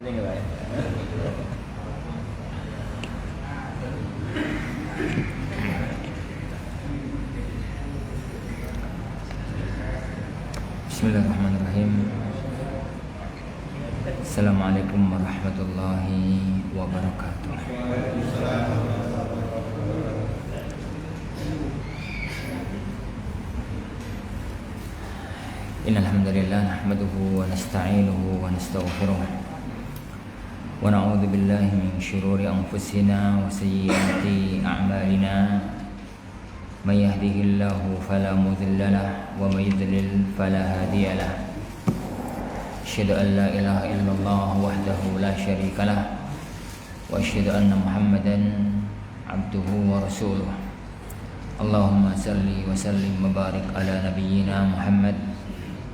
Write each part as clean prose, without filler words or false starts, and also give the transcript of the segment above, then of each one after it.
Bismillahirrahmanirrahim. Assalamualaikum warahmatullahi wabarakatuh. Innal hamdalillah nahmaduhu wa nasta'inuhu wa nastaghfiruh wa na'udzu billahi min shururi anfusina wa sayyiati a'malina. May yahdihillahu fala mudilla lahu wa may yudlil fala hadiya lahu. Asyhadu an la ilaha illallah wahdahu la syarika lahu wa asyhadu anna Muhammadan abduhu wa rasuluh. Allahumma salli wa sallim wa barik ala nabiyyina Muhammad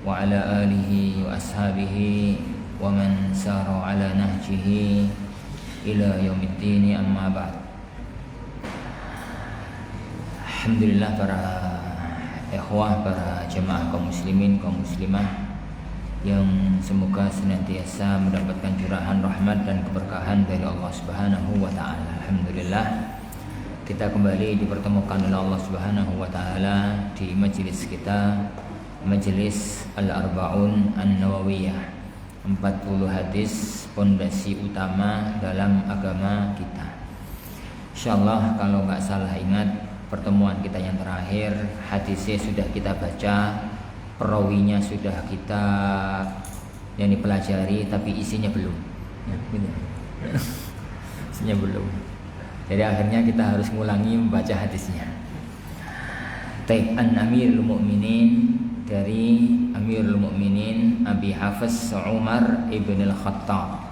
wa ala alihi wa ashabihi wa man sara ala nahjihi ila yaumiddin, amma ba'd. Alhamdulillah para ikhwah, para jemaah kaum muslimin, kaum muslimah yang semoga senantiasa mendapatkan curahan rahmat dan keberkahan dari Allah Subhanahu wa taala. Alhamdulillah kita kembali dipertemukan oleh Allah Subhanahu wa taala di majelis kita, Majelis Al-Arba'un An-Nawawiyah, 40 hadis pondasi utama dalam agama kita. Insyaallah kalau nggak salah ingat, pertemuan kita yang terakhir hadisnya sudah kita baca, perawinya sudah kita yang dipelajari, tapi isinya belum. Ya, benar. Isinya belum. Jadi akhirnya kita harus ngulangi membaca hadisnya. Taib an Amirul Mukminin, dari Amirul Mukminin Abi Hafs Umar ibn al-Khattab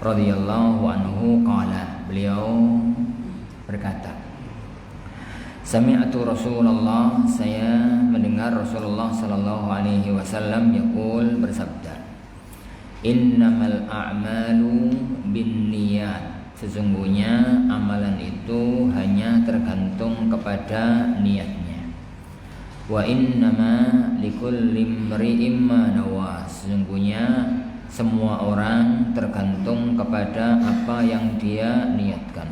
radhiyallahu anhu qala, beliau berkata, Sami'atu Rasulullah, saya mendengar Rasulullah sallallahu alaihi wasallam yaqul, bersabda, Innamal a'malu binniyat, sesungguhnya amalan itu hanya tergantung kepada niatnya. Wa innama likulli imri'in ma nawa, sesungguhnya semua orang tergantung kepada apa yang dia niatkan.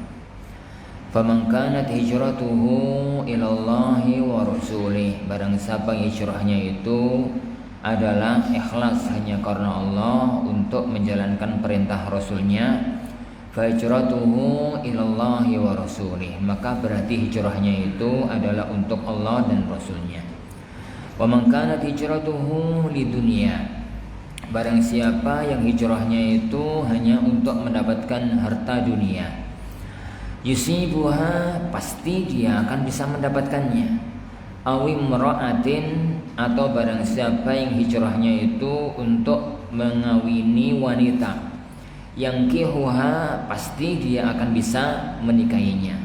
Faman kanat hijratuhu ilallahi wa rasulih, barang siapa hijrahnya itu adalah ikhlas hanya karena Allah untuk menjalankan perintah Rasulnya, fa hijratuhu ilallahi wa rasulih, maka berarti hijrahnya itu adalah untuk Allah dan Rasulnya. Wa man kanat hijratuhu lidunya, barang siapa yang hijrahnya itu hanya untuk mendapatkan harta dunia, yusibuha, pasti dia akan bisa mendapatkannya. Awim ra'atin, atau barang siapa yang hijrahnya itu untuk mengawini wanita, yang kihuha, pasti dia akan bisa menikahinya.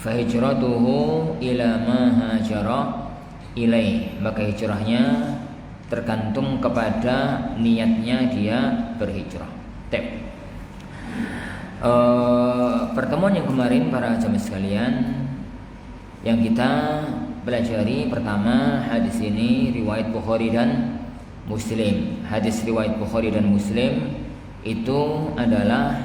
Fa hijratuhu ila ma hajara ilaih, maka hijrahnya tergantung kepada niatnya dia berhijrah. Pertemuan yang kemarin para jamaah sekalian, yang kita pelajari pertama hadis ini riwayat Bukhari dan Muslim. Hadis riwayat Bukhari dan Muslim itu adalah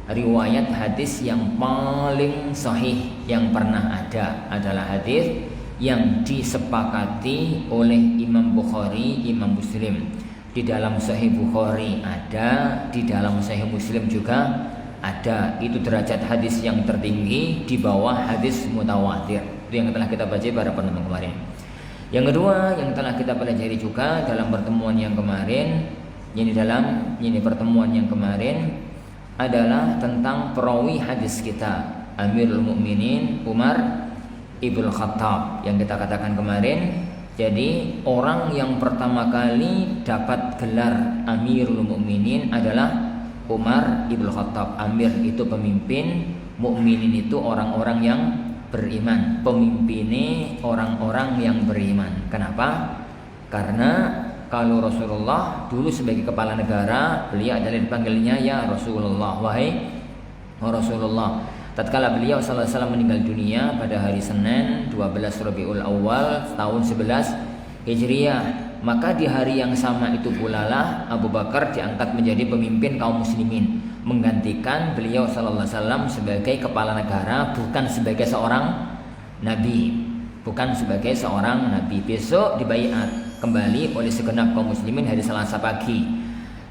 riwayat hadis yang paling sahih yang pernah ada, adalah hadis yang disepakati oleh Imam Bukhari, Imam Muslim. Di dalam Sahih Bukhari ada, di dalam Sahih Muslim juga ada. Itu derajat hadis yang tertinggi di bawah hadis mutawatir. Itu yang telah kita baca pada pertemuan kemarin. Yang kedua yang telah kita pelajari juga dalam pertemuan yang kemarin, ini pertemuan yang kemarin adalah tentang perawi hadis kita, Amirul Mukminin Umar ibn Khattab, yang kita katakan kemarin. Jadi orang yang pertama kali dapat gelar Amirul Mukminin adalah Umar ibn Khattab. Amir itu pemimpin, mukminin itu orang-orang yang beriman, pemimpinnya orang-orang yang beriman. Kenapa? Karena kalau Rasulullah dulu sebagai kepala negara, beliau adalah dipanggilnya ya Rasulullah, wahai Rasulullah. Tatkala beliau sallallahu alaihi wasallam meninggal dunia pada hari Senin 12 Rabiul Awal tahun 11 Hijriah, maka di hari yang sama itu pula lah Abu Bakar diangkat menjadi pemimpin kaum muslimin, menggantikan beliau sallallahu alaihi wasallam sebagai kepala negara, bukan sebagai seorang nabi. Bukan sebagai seorang nabi. Besok dibaiat kembali oleh segenap kaum muslimin hari Selasa pagi.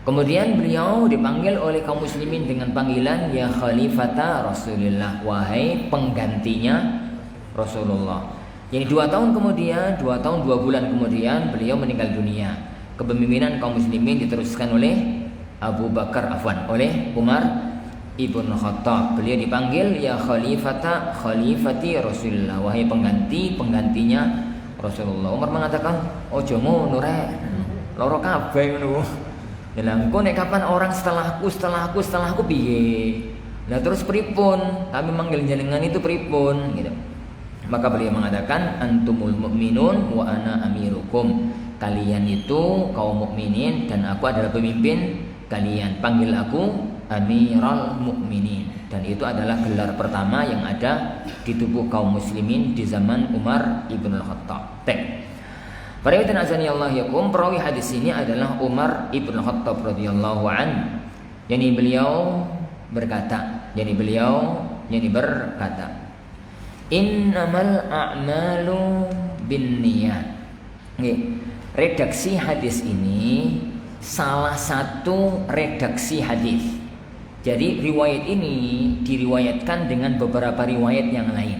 Kemudian beliau dipanggil oleh kaum muslimin dengan panggilan ya khalifata Rasulullah, wahai penggantinya Rasulullah. Jadi 2 tahun kemudian, 2 tahun 2 bulan kemudian beliau meninggal dunia. Kepemimpinan kaum muslimin diteruskan oleh Abu Bakar, oleh Umar Ibn Khattab. Beliau dipanggil ya khalifati Rasulullah, wahai penggantinya Rasulullah. Umar mengatakan, ojo ngono rek, loro kabeh ngono. Lah engko nek kapan orang setelahku piye? Lah terus pripun? Kami manggil jenengan itu pripun gitu. Maka beliau mengatakan antumul mu'minun wa ana amirukum. Kalian itu kaum mukminin dan aku adalah pemimpin kalian. Panggil aku Amirul Mukminin. Dan itu adalah gelar pertama yang ada di tubuh kaum muslimin di zaman Umar Ibn Khattab. Para hadirin azanillahu yakum, perawi hadis ini adalah Umar Ibn Khattab radhiyallahu an. Yani beliau berkata, innamal a'malu binniyat. Redaksi hadis ini salah satu redaksi hadis. Jadi riwayat ini diriwayatkan dengan beberapa riwayat yang lain.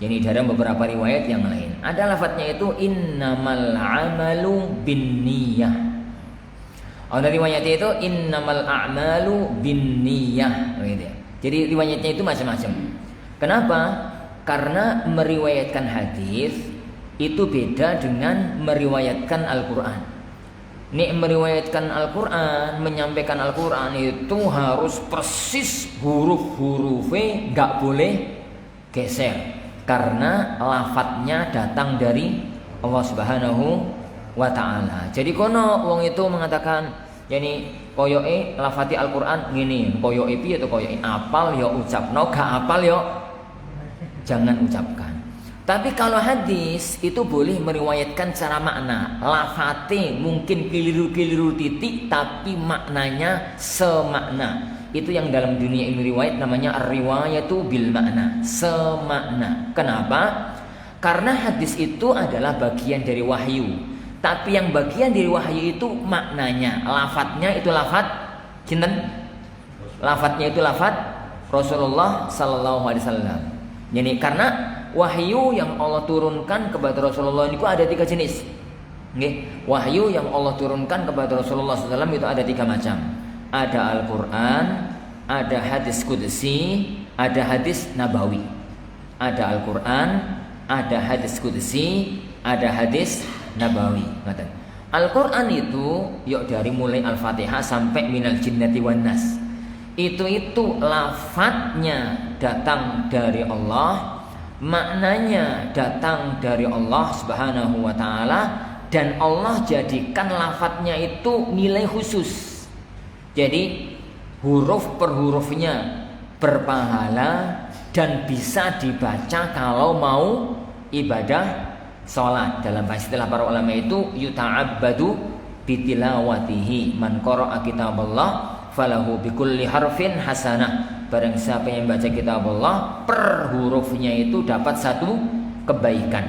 Jadi dalam beberapa riwayat yang lain ada lafadznya itu innamal amalu binniyah. Ada riwayatnya itu innamal a'malu binniyah gitu ya. Jadi riwayatnya itu macam-macam. Kenapa? Karena meriwayatkan hadis itu beda dengan meriwayatkan Al-Qur'an. Nih meriwayatkan Al-Qur'an, menyampaikan Al-Qur'an itu harus persis huruf-hurufnya, enggak boleh geser. Karena lafadznya datang dari Allah Subhanahu wa ta'ala. Jadi kono wong itu mengatakan yani koyoke lafati Al-Qur'an ngene, koyoke piye to koyoke apal ya ucapno, gak apal ya jangan ucapkan. Tapi kalau hadis itu boleh meriwayatkan secara makna. Lafate mungkin keliru-keliru titik tapi maknanya semakna. Itu yang dalam dunia ilmu riwayat namanya ar-riwayatu bil makna, semakna. Kenapa? Karena hadis itu adalah bagian dari wahyu. Tapi yang bagian dari wahyu itu maknanya, lafadznya itu lafadz cinten? Lafadznya itu lafadz Rasulullah sallallahu alaihi wasallam. Jadi karena wahyu yang Allah turunkan kepada Rasulullah itu ada 3 jenis. Nggih, wahyu yang Allah turunkan kepada Rasulullah sallallahu alaihi wasallam itu ada 3 macam. Ada Al-Quran, ada hadis Qudsi, ada hadis Nabawi. Ada Al-Quran, ada hadis Qudsi, ada hadis Nabawi. Al-Quran itu yuk dari mulai Al-Fatihah sampai minal jinnati wan nas. Itu lafadznya datang dari Allah, maknanya datang dari Allah Subhanahu wa taala, dan Allah jadikan lafadznya itu nilai khusus. Jadi huruf per hurufnya berpahala dan bisa dibaca kalau mau ibadah sholat. Dalam istilah para ulama itu yuta'abbadu bitilawatihi man qara'a kitaballah falahu bikulli harfin hasanah. Barang siapa yang baca kitab Allah per hurufnya itu dapat 1 kebaikan.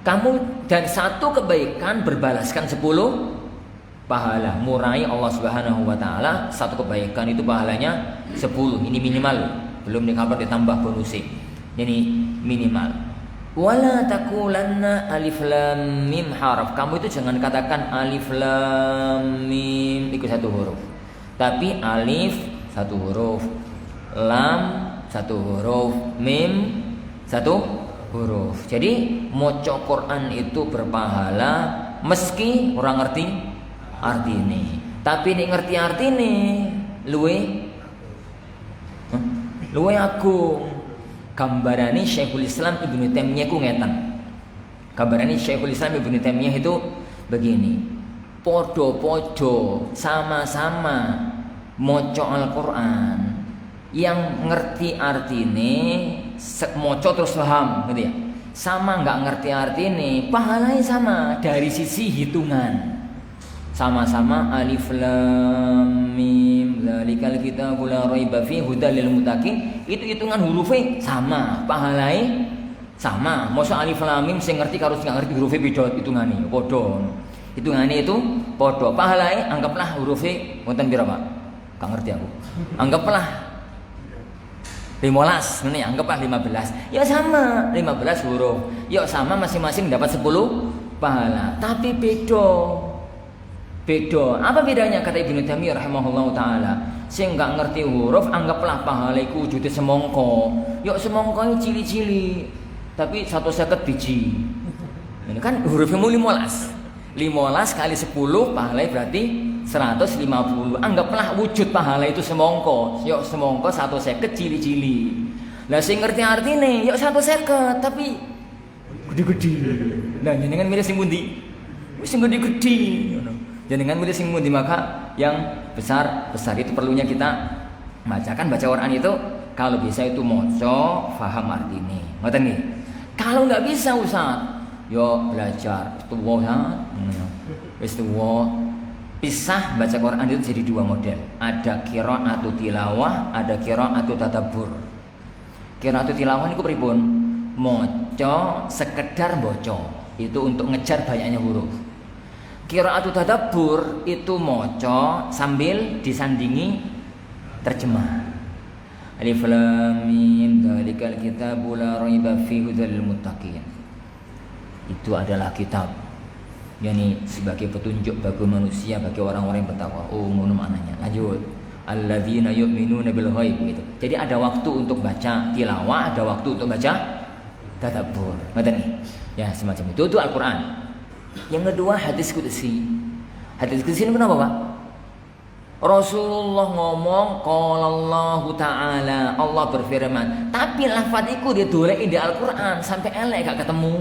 Kamu dan 1 kebaikan berbalaskan 10 pahala. Murai Allah Subhanahu wa taala 1 kebaikan itu pahalanya 10. Ini minimal, belum ditambah bonusnya. Ini minimal. Wala taqulanna alif lam mim harf. Kamu itu jangan katakan alif lam mim itu 1 huruf. Tapi alif 1 huruf, lam 1 huruf, mim 1 huruf. Jadi maca Quran itu berpahala meski orang ngerti artine. Tapi nek ngerti artine luwe agung. Gambarane Syekhul Islam Ibnu Taimiyah ku ngeten. Gambarane Syekhul Islam Ibnu Taimiyah itu begini. Podo-podo sama-sama maca Al-Qur'an. Yang ngerti artine maca terus paham gitu ya. sama nggak ngerti arti ini, pahalanya sama dari sisi hitungan. Sama-sama alif lam mim dzalikal kitabul la raiba fihi hudal lil muttaqin, itu hitungan hurufnya sama, pahalanya sama. Masa alif lam mim sing ngerti karo sing nggak ngerti hurufnya beda hitungane padha. Hitungane itu padha, pahalanya anggaplah hurufnya wonten pira, Pak? Gak ngerti aku. Anggaplah 15, ini anggaplah 15. Ya sama, 15 huruf. Ya sama masing-masing dapat 10 pahala, tapi beda. Beda. Apa bedanya? Kata Ibnu Taimiyah rahimahullahu taala, sing gak ngerti huruf anggaplah pahala iku wujude semongko. Yo semongko cili-cili, tapi 150 biji. Ini kan hurufnya mau 15. 15 kali 10 pahala berarti 150. Anggaplah wujud pahala itu semongko. Yo semongko 150 cili-cili. Lah sing ngerti artine yo 150 tapi gede-gede. Lah jenengan milih sing pundi? Wis sing gede-gede ngono. Jenengan milih sing pundi, maka yang besar-besar itu perlunya kita bacakan. Baca Quran itu kalau bisa itu moco, faham artine. Ngoten nggih. Kalau nggak bisa Ustaz, yo belajar tuwa ya. Wis tuwa. Pisah baca Quran itu jadi dua model. Ada qiraatu tilawah, ada qiraatu tadabbur. Qiraatu tilawah niku pripun? Moco sekedar boco. Itu untuk ngejar banyaknya huruf. Qiraatu tadabbur itu moco sambil disandingi terjemah. Alif lam mim dzalikal kitabul la raiba fihi hudal lil muttaqin. Itu adalah kitab, yakni sebagai petunjuk bagi manusia, bagi orang-orang yang bertakwa. Oh, ngono maknanya. Lanjut. Alladzina yu'minuna bil ghaib gitu. Jadi ada waktu untuk baca tilawah, ada waktu untuk baca tadabbur. Ngoten nih. Ya, semacam itu. Itu Al-Qur'an. Yang kedua hadis qudsi. Hadis qudsi ini kenapa, Pak? Rasulullah ngomong qala Allah taala, Allah berfirman, tapi lafaz iku didoleki di Al-Qur'an sampai elek gak ketemu.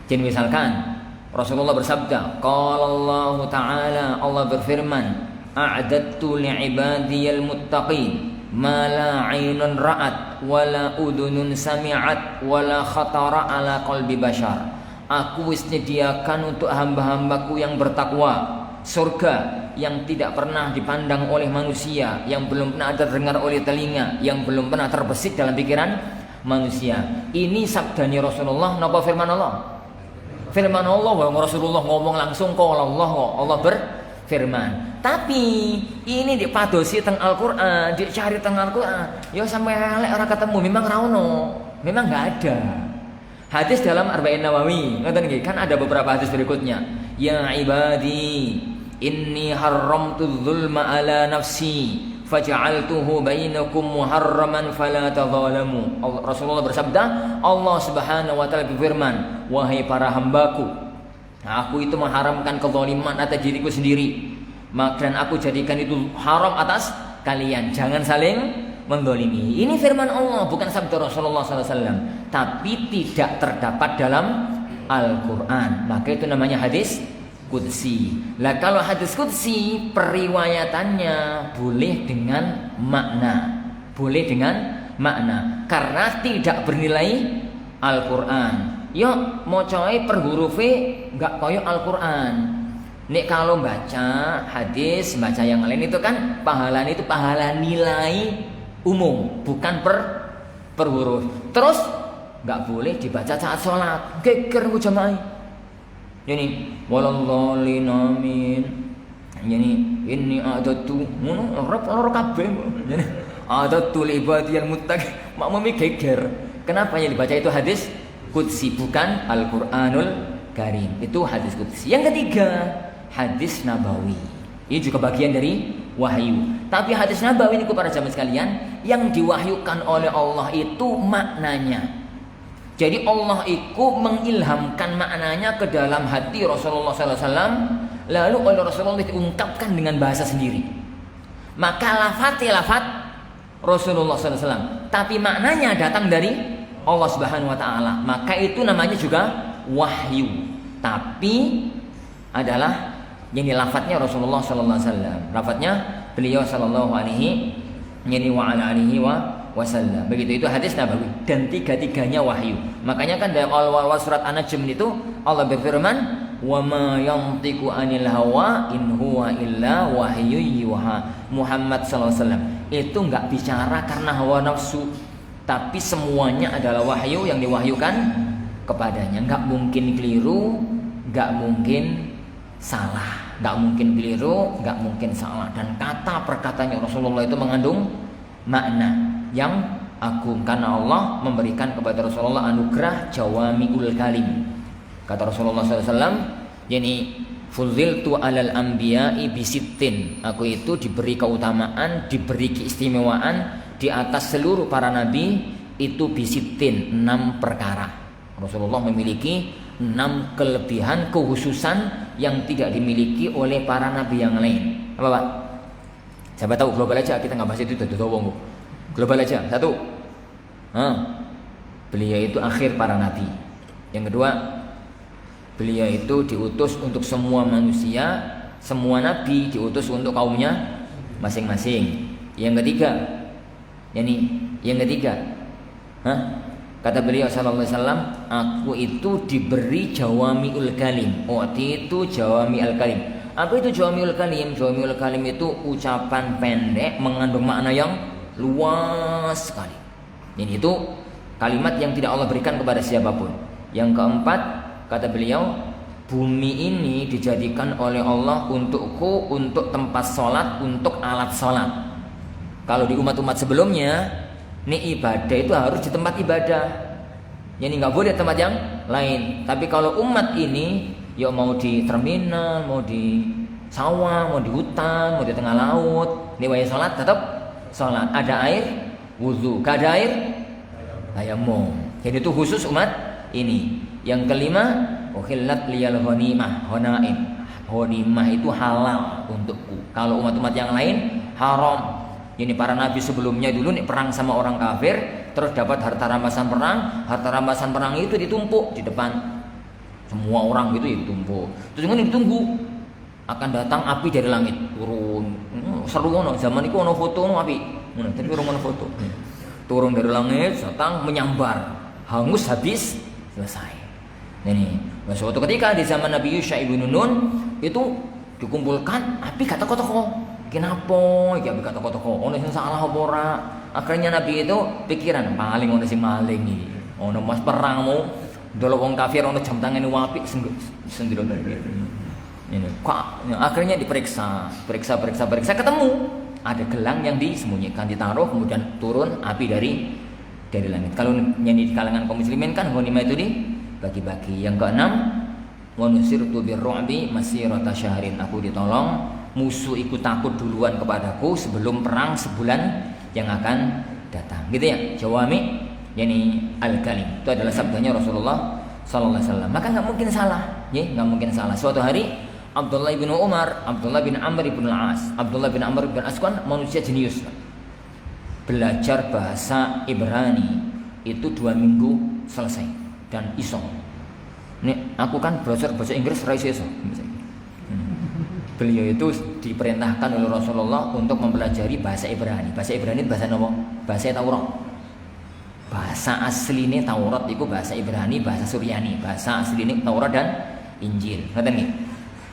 Jadi misalkan Rasulullah bersabda qala Allah taala, Allah berfirman, a'dattu li'ibadiyal muttaqin ma la 'ainun ra'at wa la udhunun sami'at wa la khatara ala qalbi bashar. Aku wis nyediakan untuk hamba-hambaku yang bertakwa surga yang tidak pernah dipandang oleh manusia, yang belum pernah terdengar oleh telinga, yang belum pernah terbesit dalam pikiran manusia. Ini sabdanya Rasulullah, napa firman Allah? Firman Allah, Rasulullah ngomong langsung qala Allah berfirman. Tapi ini dipadosi teng Al-Qur'an, dicari teng Al-Qur'an. Ya sampai elek ora ketemu, memang ra ono. Memang enggak ada. Hadis dalam Arba'in Nawawi, ngoten nggih, kan ada beberapa hadis berikutnya. Ya ibadi, inni haramtu dzulma ala nafsi faj'altuhu bainakum muharraman fala tadzalamu. Rasulullah bersabda, Allah Subhanahu wa taala berfirman, wahai para hambaku, aku itu mengharamkan kezaliman atas diriku sendiri, dan aku jadikan itu haram atas kalian. Jangan saling mendolimi. Ini firman Allah, bukan sabda Rasulullah SAW, tapi tidak terdapat dalam Al-Quran. Maka itu namanya hadis qudsi. Lah kalau hadis qudsi periwayatannya boleh dengan makna, boleh dengan makna, karena tidak bernilai Al-Quran. Yo mocoe per hurufe nggak koyo Al-Quran. Nek kalau baca hadis, baca yang lain itu kan pahala itu pahala nilai umum, bukan per huruf. Terus nggak boleh dibaca saat sholat. Geger ku jamaah. Yani walallin amin. Yani inni a'datu ngono ora kabeh. Yani a'datu li ibadiyal muttaqin. Makmumi geger. Kenapa yang dibaca itu hadis qudsi, bukan Al-Qur'anul Karim. Itu hadis qudsi. Yang ketiga, hadis nabawi. Ini juga bagian dari wahyu. Tapi hadis nabawi ini para jamaah sekalian, yang diwahyukan oleh Allah itu maknanya. Jadi Allah itu mengilhamkan maknanya ke dalam hati Rasulullah SAW, lalu oleh Rasulullah diungkapkan dengan bahasa sendiri. Maka lafaz Rasulullah SAW, tapi maknanya datang dari Allah Subhanahu Wa Taala. Maka itu namanya juga wahyu. Tapi adalah ini lafadznya Rasulullah SAW. Lafadznya beliau sallallahu alaihi wa ala alihi wasallam. Begitu itu hadis nabawi dan tiga-tiganya wahyu. Makanya kan dalam awal-awal surat An-Najm itu Allah berfirman, "Wa ma yantiqu 'anil hawa in huwa illa wahyu yuha." Muhammad sallallahu alaihi wasallam itu enggak bicara karena hawa nafsu, tapi semuanya adalah wahyu yang diwahyukan kepadanya. Enggak mungkin keliru, enggak mungkin salah, enggak mungkin keliru, enggak mungkin salah. Dan kata perkataannya Rasulullah itu mengandung makna yang agung karena Allah memberikan kepada Rasulullah anugerah jawami'ul kalim. Kata Rasulullah SAW, yani fudziltu alal anbiya'i bisittin. Aku itu diberi keutamaan, diberi keistimewaan di atas seluruh para nabi itu bisittin, 6 perkara. Rasulullah memiliki 6 kelebihan kekhususan yang tidak dimiliki oleh para nabi yang lain. Apa Pak? Siapa tahu global aja, kita nggak bahas itu global aja. 1. Beliau itu akhir para nabi. Yang kedua, beliau itu diutus untuk semua manusia. Semua nabi diutus untuk kaumnya masing-masing. Yang ketiga, kata beliau sallallahu alaihi wasallam, aku itu diberi jawami'ul kalim. Itu jawami'ul kalim. Apa itu jawami'ul kalim? Jawami'ul kalim itu ucapan pendek mengandung makna yang luas sekali. Ini itu kalimat yang tidak Allah berikan kepada siapapun. Yang keempat, kata beliau, bumi ini dijadikan oleh Allah untukku, untuk tempat sholat, untuk alat sholat. Kalau di umat-umat sebelumnya, ini ibadah itu harus di tempat ibadah. Jadi nggak boleh tempat yang lain. Tapi kalau umat ini, ya mau di terminal, mau di sawah, mau di hutan, mau di tengah laut, ini wajib sholat tetap sholat. Ada air, wudhu. Gak ada air, tayamum. Jadi itu khusus umat ini. Yang kelima, uhillat liyal ghanimah, ghanaim. Ghanimah itu halal untukku. Kalau umat-umat yang lain haram. Ini para nabi sebelumnya dulu nih perang sama orang kafir, terus dapat harta rampasan perang. Harta rampasan perang itu ditumpuk di depan semua orang gitu, ya ditumpuk. Terus kemudian ditunggu akan datang api dari langit turun. Seru ono zaman itu ono foto ono api. Tapi orang ono foto. Turun dari langit, datang menyambar, hangus habis, selesai. Ini suatu ketika di zaman Nabi Yusha ibn Nun itu dikumpulkan api kata toko. Kenapa? Ya api kata toko. Ono sing salah apa ora? Akhirnya Nabi itu pikiran paling ono sing maling iki. Ono mas perang mau delok wong kafir ono jam tangan apik sendiri dari ini. Akhirnya diperiksa, periksa ketemu ada gelang yang disembunyikan, ditaruh, kemudian turun api dari langit. Kalau yang di kalangan kaum muslimin kan ghanimah itu dibagi-bagi. Yang keenam, wa nusirtu birru'bi masirata syahrin. Aku ditolong, musuh ikut takut duluan kepadaku sebelum perang sebulan yang akan datang. Gitu ya. Jawami yani al-kalim. Itu adalah sabdanya Rasulullah sallallahu alaihi wasallam. Maka enggak mungkin salah, ya, enggak mungkin salah. Suatu hari Abdullah bin Umar, Abdullah bin Amr bin Al-As, Abdullah bin Amr bin As kan manusia jenius. Belajar bahasa Ibrani itu 2 minggu selesai dan iso. Nih, aku kan belajar bahasa Inggris ra iso. Beliau itu diperintahkan oleh Rasulullah untuk mempelajari bahasa Ibrani. Bahasa Ibrani itu bahasa apa? Bahasa Taurat. Bahasa asline Taurat itu bahasa Ibrani, bahasa Suryani. Bahasa asline Taurat dan Injil. Ngoten nggih.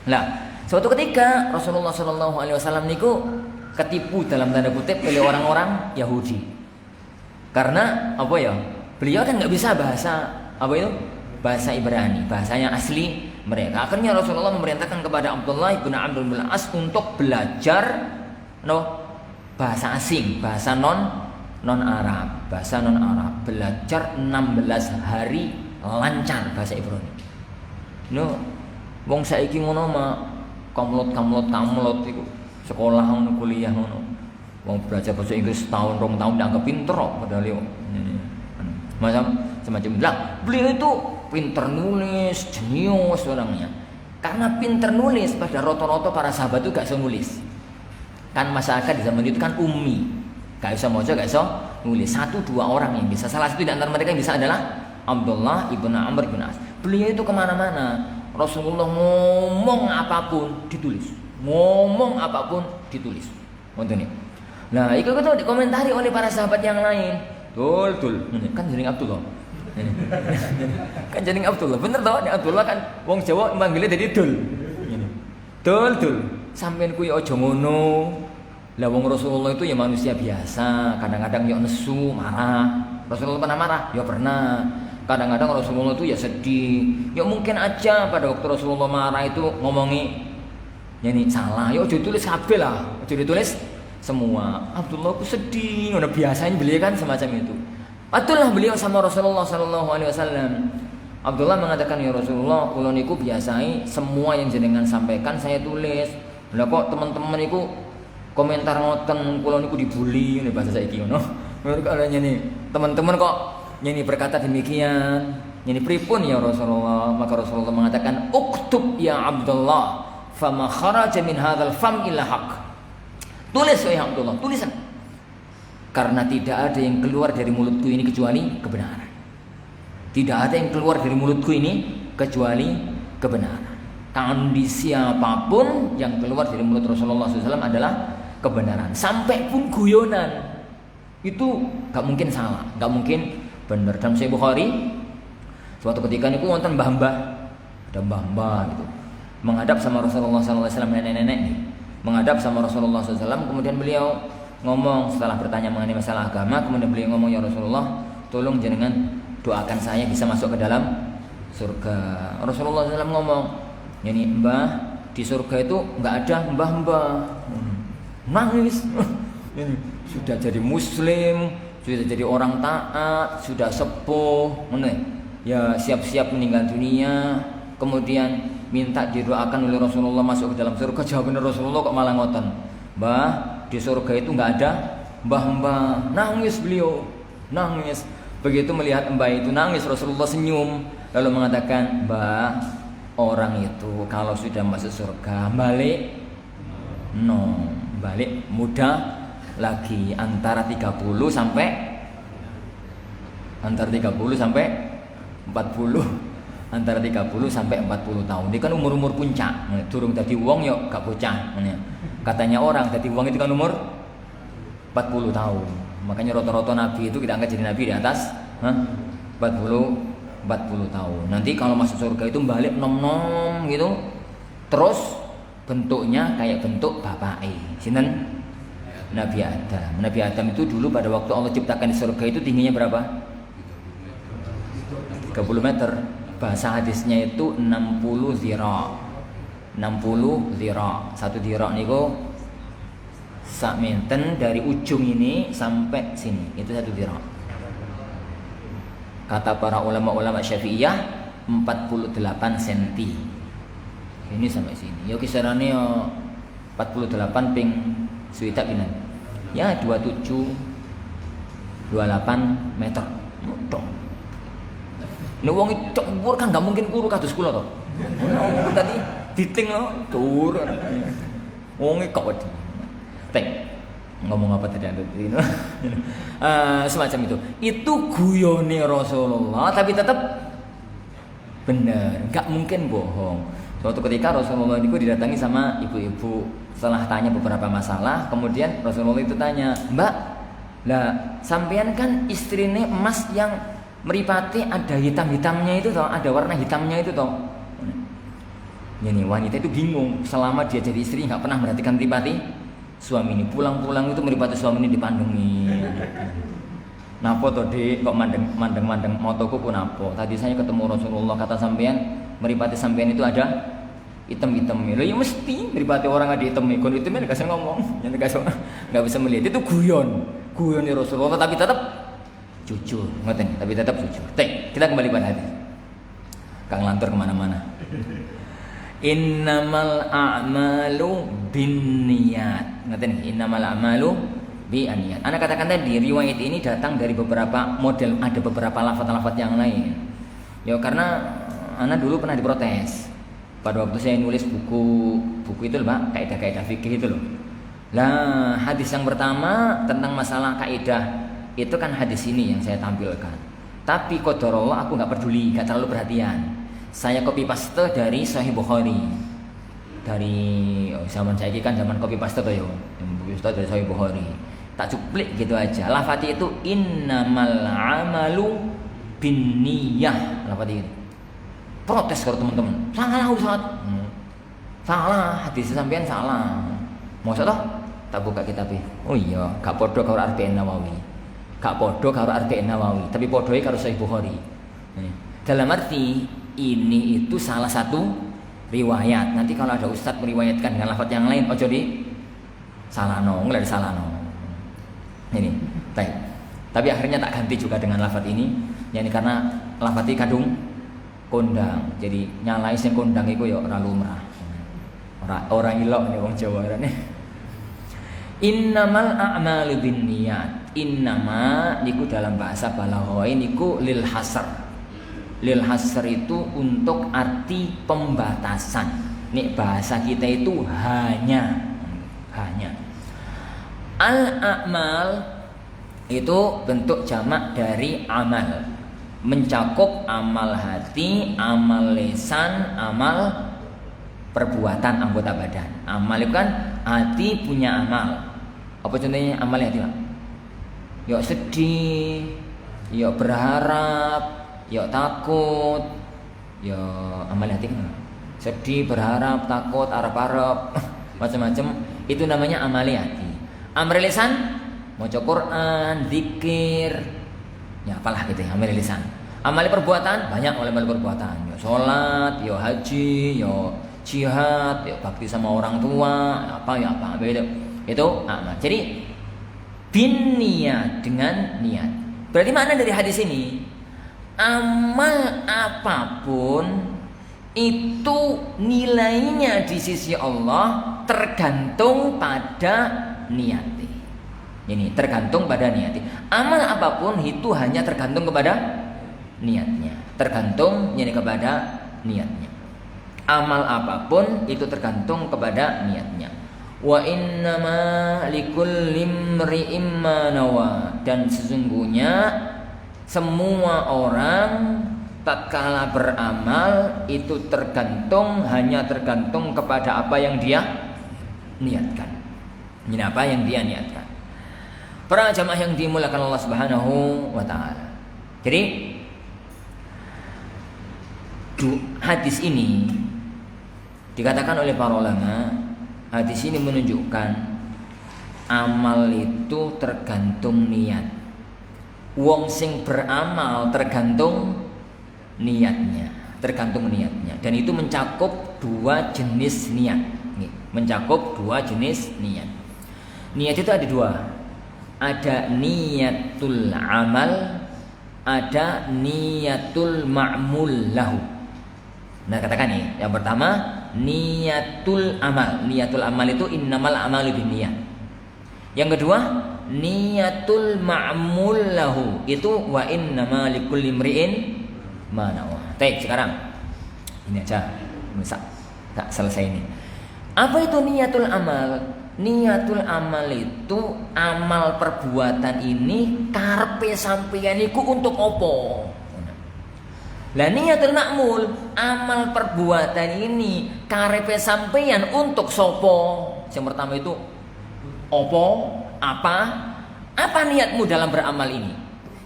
Nah, suatu ketika Rasulullah SAW niku ketipu dalam tanda kutip oleh orang-orang Yahudi. Karena apa ya? Beliau kan nggak bisa bahasa apa itu? Bahasa Ibrani, bahasanya asli mereka. Akhirnya Rasulullah memerintahkan kepada Abdullah bin Amr bin Al-As untuk belajar bahasa asing, bahasa non Arab, belajar 16 hari lancar bahasa Ibrani. Wong saiki ngono mah kamlot iku. Sekolah ngono, kuliah ngono. Wong belajar bahasa Inggris tahun 2 tahun dianggap pinter kok padahal yo. Semacam bilang, beliau itu pinter nulis, jenius orangnya. Karena pinter nulis, pada rata-rata para sahabat itu gak bisa nulis. Kan masyarakat di zaman itu kan ummi. Gak bisa maca, gak bisa nulis. 1-2 orang yang bisa. Salah satu di antara mereka yang bisa adalah Abdullah ibn Amr bin As. Beliau itu kemana-mana. Rasulullah ngomong apapun ditulis. Ngoten nih. Nah, itu tuh dikomentari oleh para sahabat yang lain. Dul. Kan jeneng Abdullah. Kan jeneng Abdullah. Bener toh, Abdullah kan wong Jawa manggilnya jadi Dul. Dul. Sampeyan kuwi aja ngono. Lah wong Rasulullah itu ya manusia biasa, kadang-kadang ya nesu, marah. Rasulullah pernah marah? Ya pernah. Kadang-kadang Rasulullah itu ya sedih. Ya mungkin aja pada waktu Rasulullah marah itu ngomongi ini salah. Ya udah tulis kabeh lah. Udah ditulis semua. Abdullah ku sedih. Ngono biasanya beliau kan semacam itu. Patulah beliau sama Rasulullah sallallahu alaihi wasallam. Abdullah mengatakan, ya Rasulullah, kula niku biasai semua yang jenengan sampaikan saya tulis. Lah kok teman-teman niku komentar ngoten kula niku dibully ngene bahasa saiki ngono. Menurut kalian nih, teman-teman kok ini berkata demikian. Ini pripun ya Rasulullah? Maka Rasulullah mengatakan, "Uktub ya Abdullah, fama kharaja min hadzal fam illa haq." Tulis wahai Abdullah, tulisan. Karena tidak ada yang keluar dari mulutku ini kecuali kebenaran. Tidak ada yang keluar dari mulutku ini kecuali kebenaran. Kandi siapapun yang keluar dari mulut Rasulullah SAW adalah kebenaran. Sampai pun guyonan itu gak mungkin salah, gak mungkin benar. Dalam Sahih Bukhari, suatu ketika niku wonten mbah-mbah, ada mbah-mbah gitu, menghadap sama Rasulullah SAW, nenek-nenek nih, menghadap sama Rasulullah SAW. Kemudian beliau ngomong setelah bertanya mengenai masalah agama, kemudian beliau ngomong, ya Rasulullah, tolong jenengan doakan saya bisa masuk ke dalam surga. Rasulullah SAW ngomong, ini mbah di surga itu nggak ada mbah-mbah. Nangis. Ini sudah jadi muslim, sudah jadi orang taat, sudah sepuh, ya siap-siap meninggal dunia, kemudian minta didoakan oleh Rasulullah masuk ke dalam surga. Jawabnya Rasulullah kok malah ngoten, mbah di surga itu nggak ada mbah-mbah. Nangis beliau, nangis. Begitu melihat mbah itu nangis, Rasulullah senyum lalu mengatakan, mbah, orang itu kalau sudah masuk surga balik muda lagi antara 30 sampai 40 antara 30 sampai 40 tahun. Ini kan umur puncak. Durung dadi wong ya gak bocah. Katanya orang dadi wong itu kan umur 40 tahun. Makanya rata-rata nabi itu kita angkat jadi nabi di atas 40 tahun. Nanti kalau masuk surga itu balik nom-nom gitu. Terus bentuknya kayak bentuk bapake. Sinten? Nabi Adam. Nabi Adam itu dulu pada waktu Allah ciptakan di surga itu tingginya berapa? 30 meter. Bahasa hadisnya itu 60 zira. 60 zira. Satu zira niku sak menten dari ujung ini sampai sini. Itu satu zira. Kata para ulama-ulama Syafi'iyah 48 cm. Ini sampai sini. Ya kisarannya 48 ping suita pinan. Ya 27 28 meter. Dong. Nek wong itu umur kan gak mungkin kuru kados kula to. Tadi diting lo tur. Wong iki kok wedi. Tek. Ngomong apa tadi Anda ini? Semacam itu. Itu guyone Rasulullah tapi tetap benar, gak mungkin bohong. Suatu ketika Rasulullah itu didatangi sama ibu-ibu. Setelah tanya beberapa masalah, kemudian Rasulullah itu tanya, "Mbak, lah sampean kan istrine emas yang meripati ada hitam-hitamnya itu toh, ada warna hitamnya itu toh." Ini wanita itu bingung, selama dia jadi istri nggak pernah merhatikan meripati suami ini. Pulang-pulang itu meripati suami ini dipandengi. Napa toh Dek, kok mandeng motoku pun apa? Tadi saya ketemu Rasulullah, kata sampean meripati sampean itu ada hitam-hitam. Loh ya mesti meripati orang ada hitam. Kon itu men kasih ngomong, yang nggak bisa melihat. Itu guyon Rasulullah tapi tetap jujur, ngoten. Tapi tetap jujur. Kita kembali pada hadis. Kang lantur kemana-mana. Innamal a'malu binniyat. Ngoten, innamal a'malu binniyat. Ana katakan tadi riwayat ini datang dari beberapa model, ada beberapa lafaz-lafaz yang lain. Ya karena ana dulu pernah diprotes. Pada waktu saya nulis buku itu loh, Pak, kaidah-kaidah fikih itu loh. Lah, hadis yang pertama tentang masalah kaidah itu kan hadis ini yang saya tampilkan. Tapi qadarullah aku enggak peduli, enggak terlalu perhatian. Saya copy paste dari Sahih Bukhari. Dari zaman saya kan zaman copy paste tuh yo. Copy paste dari Sahih Bukhari. tak cuplik gitu aja. Lafati itu innamal amalu binniyah. Lafati itu. Protes kalau teman-teman. Salah Ustaz. Salah, hadis sampean salah. Mosok toh? Tak buka kitabnya. Oh iya, gak podo karo Arba'in Nawawi. Gak podo karo Arba'in Nawawi, tapi podoe karo Sahih Bukhari. Dalam arti ini itu salah satu riwayat. Nanti kalau ada ustadz meriwayatkan dengan lafaz yang lain, ojo di salano, nggak ada salano. Ini, baik. Tapi akhirnya tak ganti juga dengan lafaz ini, yakni karena lafaz ini kadung kondang. Jadi nyalai sing kondang iku ya ora lumrah. Orang ilok nih wong Jawa nih. Innamal a'malu binniyat. Innama niku dalam bahasa balaghah niku lil hasr. Lil hasr itu untuk arti pembatasan. Nih bahasa kita itu hanya. Al-a'mal itu bentuk jamak dari amal. Mencakup amal hati, amal lisan, amal perbuatan anggota badan. Amal itu kan hati punya amal. Apa contohnya amal hati, Pak? Yuk sedih, yuk berharap, yuk takut. Ya amal hati kan sedih, berharap, takut, arep-arep, macam-macam. Itu namanya amal hati. Amal lisan, maca Quran, zikir, ya apalah gitu ya, amal lisan. Amal perbuatan banyak oleh amal perbuatan. Ya salat, ya haji, ya jihad, ya bakti sama orang tua, apa itu amal. Jadi bin niat, dengan niat. Berarti makna dari hadis ini, amal apapun itu nilainya di sisi Allah tergantung pada niat. Ini tergantung pada niat. Amal apapun itu hanya tergantung kepada niatnya. Tergantung yani kepada niatnya. Amal apapun itu tergantung kepada niatnya. Wa innama likulli imri'in ma nawa. Dan sesungguhnya semua orang tatkala beramal itu hanya tergantung kepada apa yang dia niatkan. Ini apa yang dia niatkan. Para jamaah yang dimuliakan Allah Subhanahu wa taala. Jadi hadis ini dikatakan oleh para ulama, hadis ini menunjukkan amal itu tergantung niat. Wong sing beramal tergantung niatnya, dan itu mencakup dua jenis niat. Mencakup dua jenis niat. Niat itu ada dua. Ada niatul amal, ada niatul ma'mul lahu. Nah, katakan nih, yang pertama niatul amal. Niatul amal itu innamal a'malu binniyat. Yang kedua, niatul ma'mul lahu. Itu wa innama likulli imri'in ma nawa. Baik, sekarang ini aja. Tak selesai ini. Apa itu niatul amal? Niatul amal itu amal perbuatan ini karepe sampeyan iku untuk opo? Lah niatul ma'mul, amal perbuatan ini karepe sampeyan untuk sopo? Yang pertama itu opo? Apa? Apa niatmu dalam beramal ini?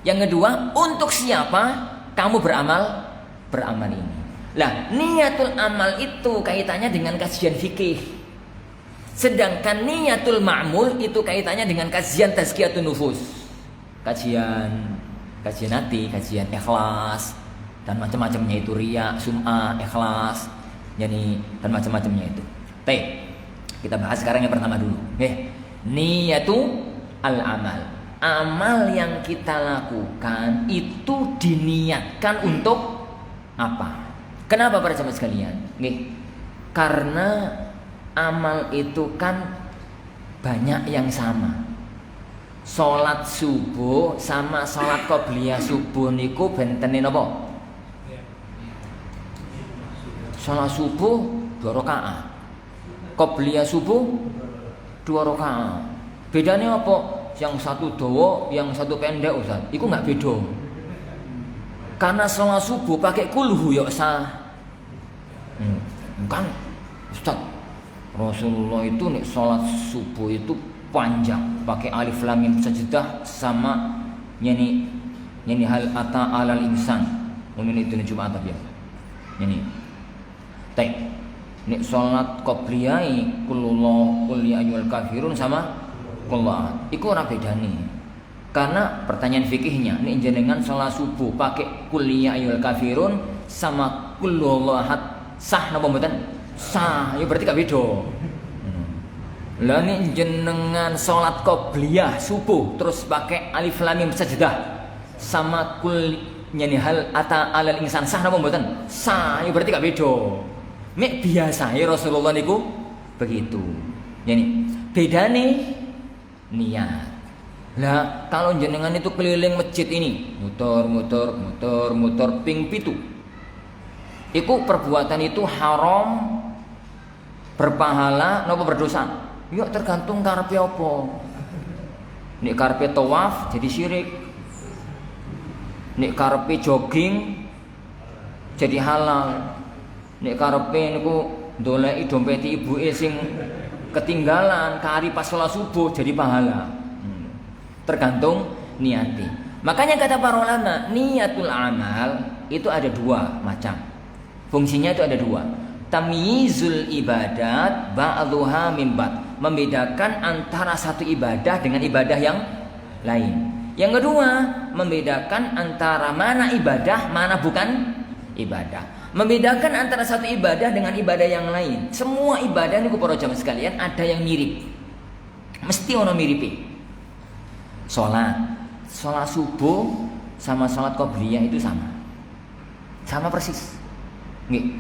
Yang kedua, untuk siapa kamu beramal ini? Lah, niatul amal itu kaitannya dengan kajian fikih. Sedangkan niatul ma'mul itu kaitannya dengan kajian tazkiyatun nufus. Kajian hati, kajian ikhlas dan macam-macamnya itu, riya, sum'ah, ikhlas, yani dan macam-macamnya itu. Baik. Kita bahas sekarang yang pertama dulu. Niatu al-amal. Amal yang kita lakukan itu diniatkan untuk apa? Kenapa para jemaah sekalian? Karena amal itu kan banyak yang sama. Salat subuh sama salat qobliyah subuh niku bentene napa? Salat subuh 2 rakaat. Qobliyah subuh 2 rakaat. Bedanya apa? Yang satu dawa, yang satu pendek, Ustaz. Iku enggak beda. Karena salat subuh pakai kulhu ya sah. Kan Ustaz, Rasulullah itu nek salat subuh itu panjang, pakai alif lam mim sajdah sama nyanyi hal ata alal insan. Ini itu cuma atap ya. Nyanyi. Baik. Nek salat qobliyah kulullah qul ya ayyuhal kafirun sama qullah. Iku ora bedane. Karena pertanyaan fikihnya, nek jenengan salat subuh pakai qul ya ayyuhal kafirun sama qulullah sah napa mboten? Sah. Ya berarti gak beda. Lah nek jenengan salat qobliyah subuh terus pakai alif lam mim sajdah sama kul nyani hal ata alal insan sah napa mboten? Sah. Ya berarti gak beda. Mek biasa ya Rasulullah niku begitu. Yani bedane niat. Lah kalau jenengan itu keliling masjid ini muter ping 7. Iku perbuatan itu haram, berpahala napa berdosa? Ya tergantung karepe apa. Nek karepe tawaf jadi syirik. Nek karepe jogging jadi halal. Nek karepe niku ndoleki dompeti ibuke sing ketinggalan kari pas salat subuh jadi pahala. Tergantung niati. Makanya kata para ulama, niatul amal itu ada dua macam. Fungsinya itu ada dua. Tamyizul ibadat ba'dhuha min ba'd. Membedakan antara satu ibadah dengan ibadah yang lain. Yang kedua, membedakan antara mana ibadah, mana bukan ibadah. Membedakan antara satu ibadah dengan ibadah yang lain. Semua ibadah ini para jamaah sekalian ada yang mirip. Mesti ono miripi. Sholat subuh sama sholat qobliyah itu sama. Sama persis. Nggih.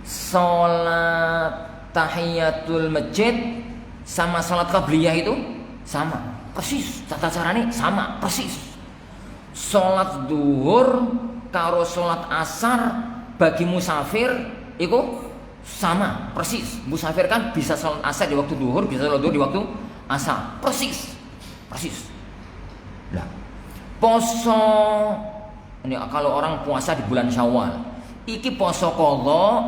Sholat tahiyatul masjid sama sholat qobliyah itu sama. Persis. Tata caranya sama. Persis. Sholat duhur karo sholat asar bagi musafir itu sama. Persis. Musafir kan bisa sholat asar di waktu duhur, bisa sholat duhur di waktu asar. Persis. Lah, poso ini kalau orang puasa di bulan Syawal, iki poso qadha,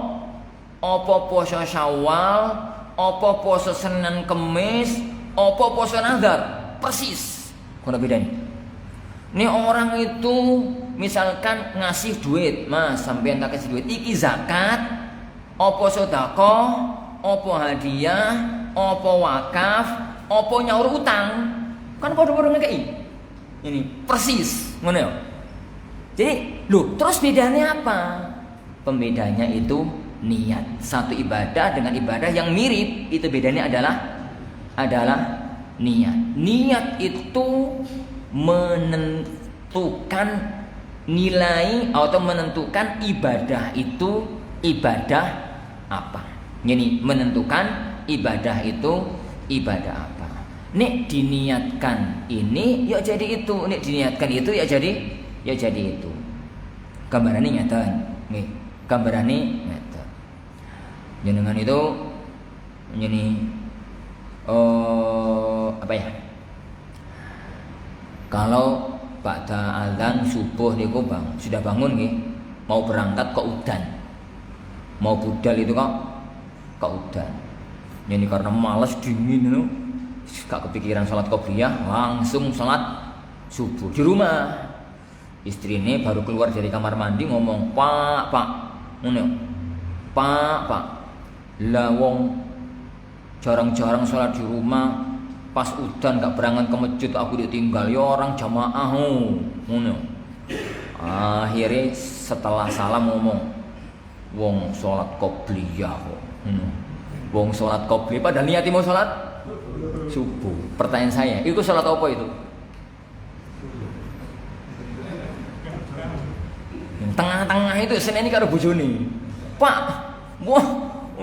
apa poso Syawal, apa poso Senin Kemis, apa poso nazar, persis. Kuna bedanya. Ini orang itu misalkan ngasih duit, Mas, sampean tak kasih duit, iki zakat, apa sedekah, apa hadiah, apa wakaf, apa nyaur utang, kan padha-padha ngekeki. Ini persis, ngono ya. Jadi, terus bedanya apa? Pembedanya itu niat. Satu ibadah dengan ibadah yang mirip, itu bedanya adalah niat. Niat itu menentukan nilai atau menentukan ibadah itu ibadah apa. Jadi menentukan ibadah itu ibadah apa. Nek diniatkan ini ya jadi itu, nek diniatkan itu ya jadi itu. Gambarane nyata nggih. Gambarane nyata. Jenengan itu nyeni apa ya? Kalau ba'da azan subuh niku sudah bangun nggih, mau berangkat ke udan. Mau budal itu kok ke udan. Nyeni karena malas dingin itu gak kepikiran sholat qobliyah, langsung sholat subuh di rumah. Istrinya baru keluar dari kamar mandi ngomong, Pak, lah wong jarang-jarang sholat di rumah, pas udan gak berangkat ke masjid aku ditinggal, ya orang jamaah akhirnya setelah salam ngomong, wong sholat qobliyah kok, wong sholat qobliyah padahal niati mau sholat subuh. Pertanyaan saya, itu sholat apa itu? Yang tengah-tengah itu Senin ini karo bojone. Pak, wah,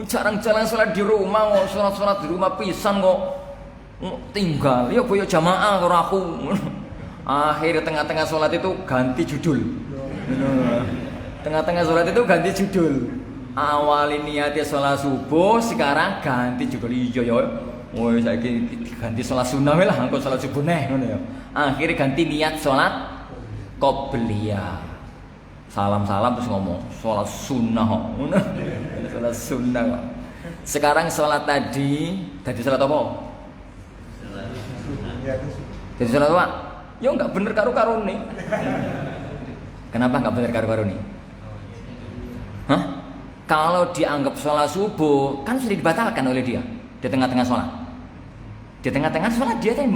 jarang-jarang sholat di rumah, kok sholat di rumah pisan kok tinggal. Ya boyo jamaah karo aku. Akhirnya tengah-tengah sholat itu ganti judul. Tengah-tengah sholat itu ganti judul. Awalin niatnya sholat subuh, sekarang ganti judul. Iya ya. Woi, saiki ganti sholat sunnah lah, engko sholat subuh neh ngono ya. Akhirnya ganti niat sholat qobliyah. Salam-salam terus ngomong sholat sunnah kok. Ngono. Sholat sunnah kok. Sekarang sholat tadi sholat apa? Jadi sholat duha, yo nggak bener karo-karo nih. Kenapa nggak bener karo-karo nih? Hah? Kalau dianggap sholat subuh, kan sudah dibatalkan oleh dia di tengah-tengah sholat. Di tengah-tengah sholat dia yang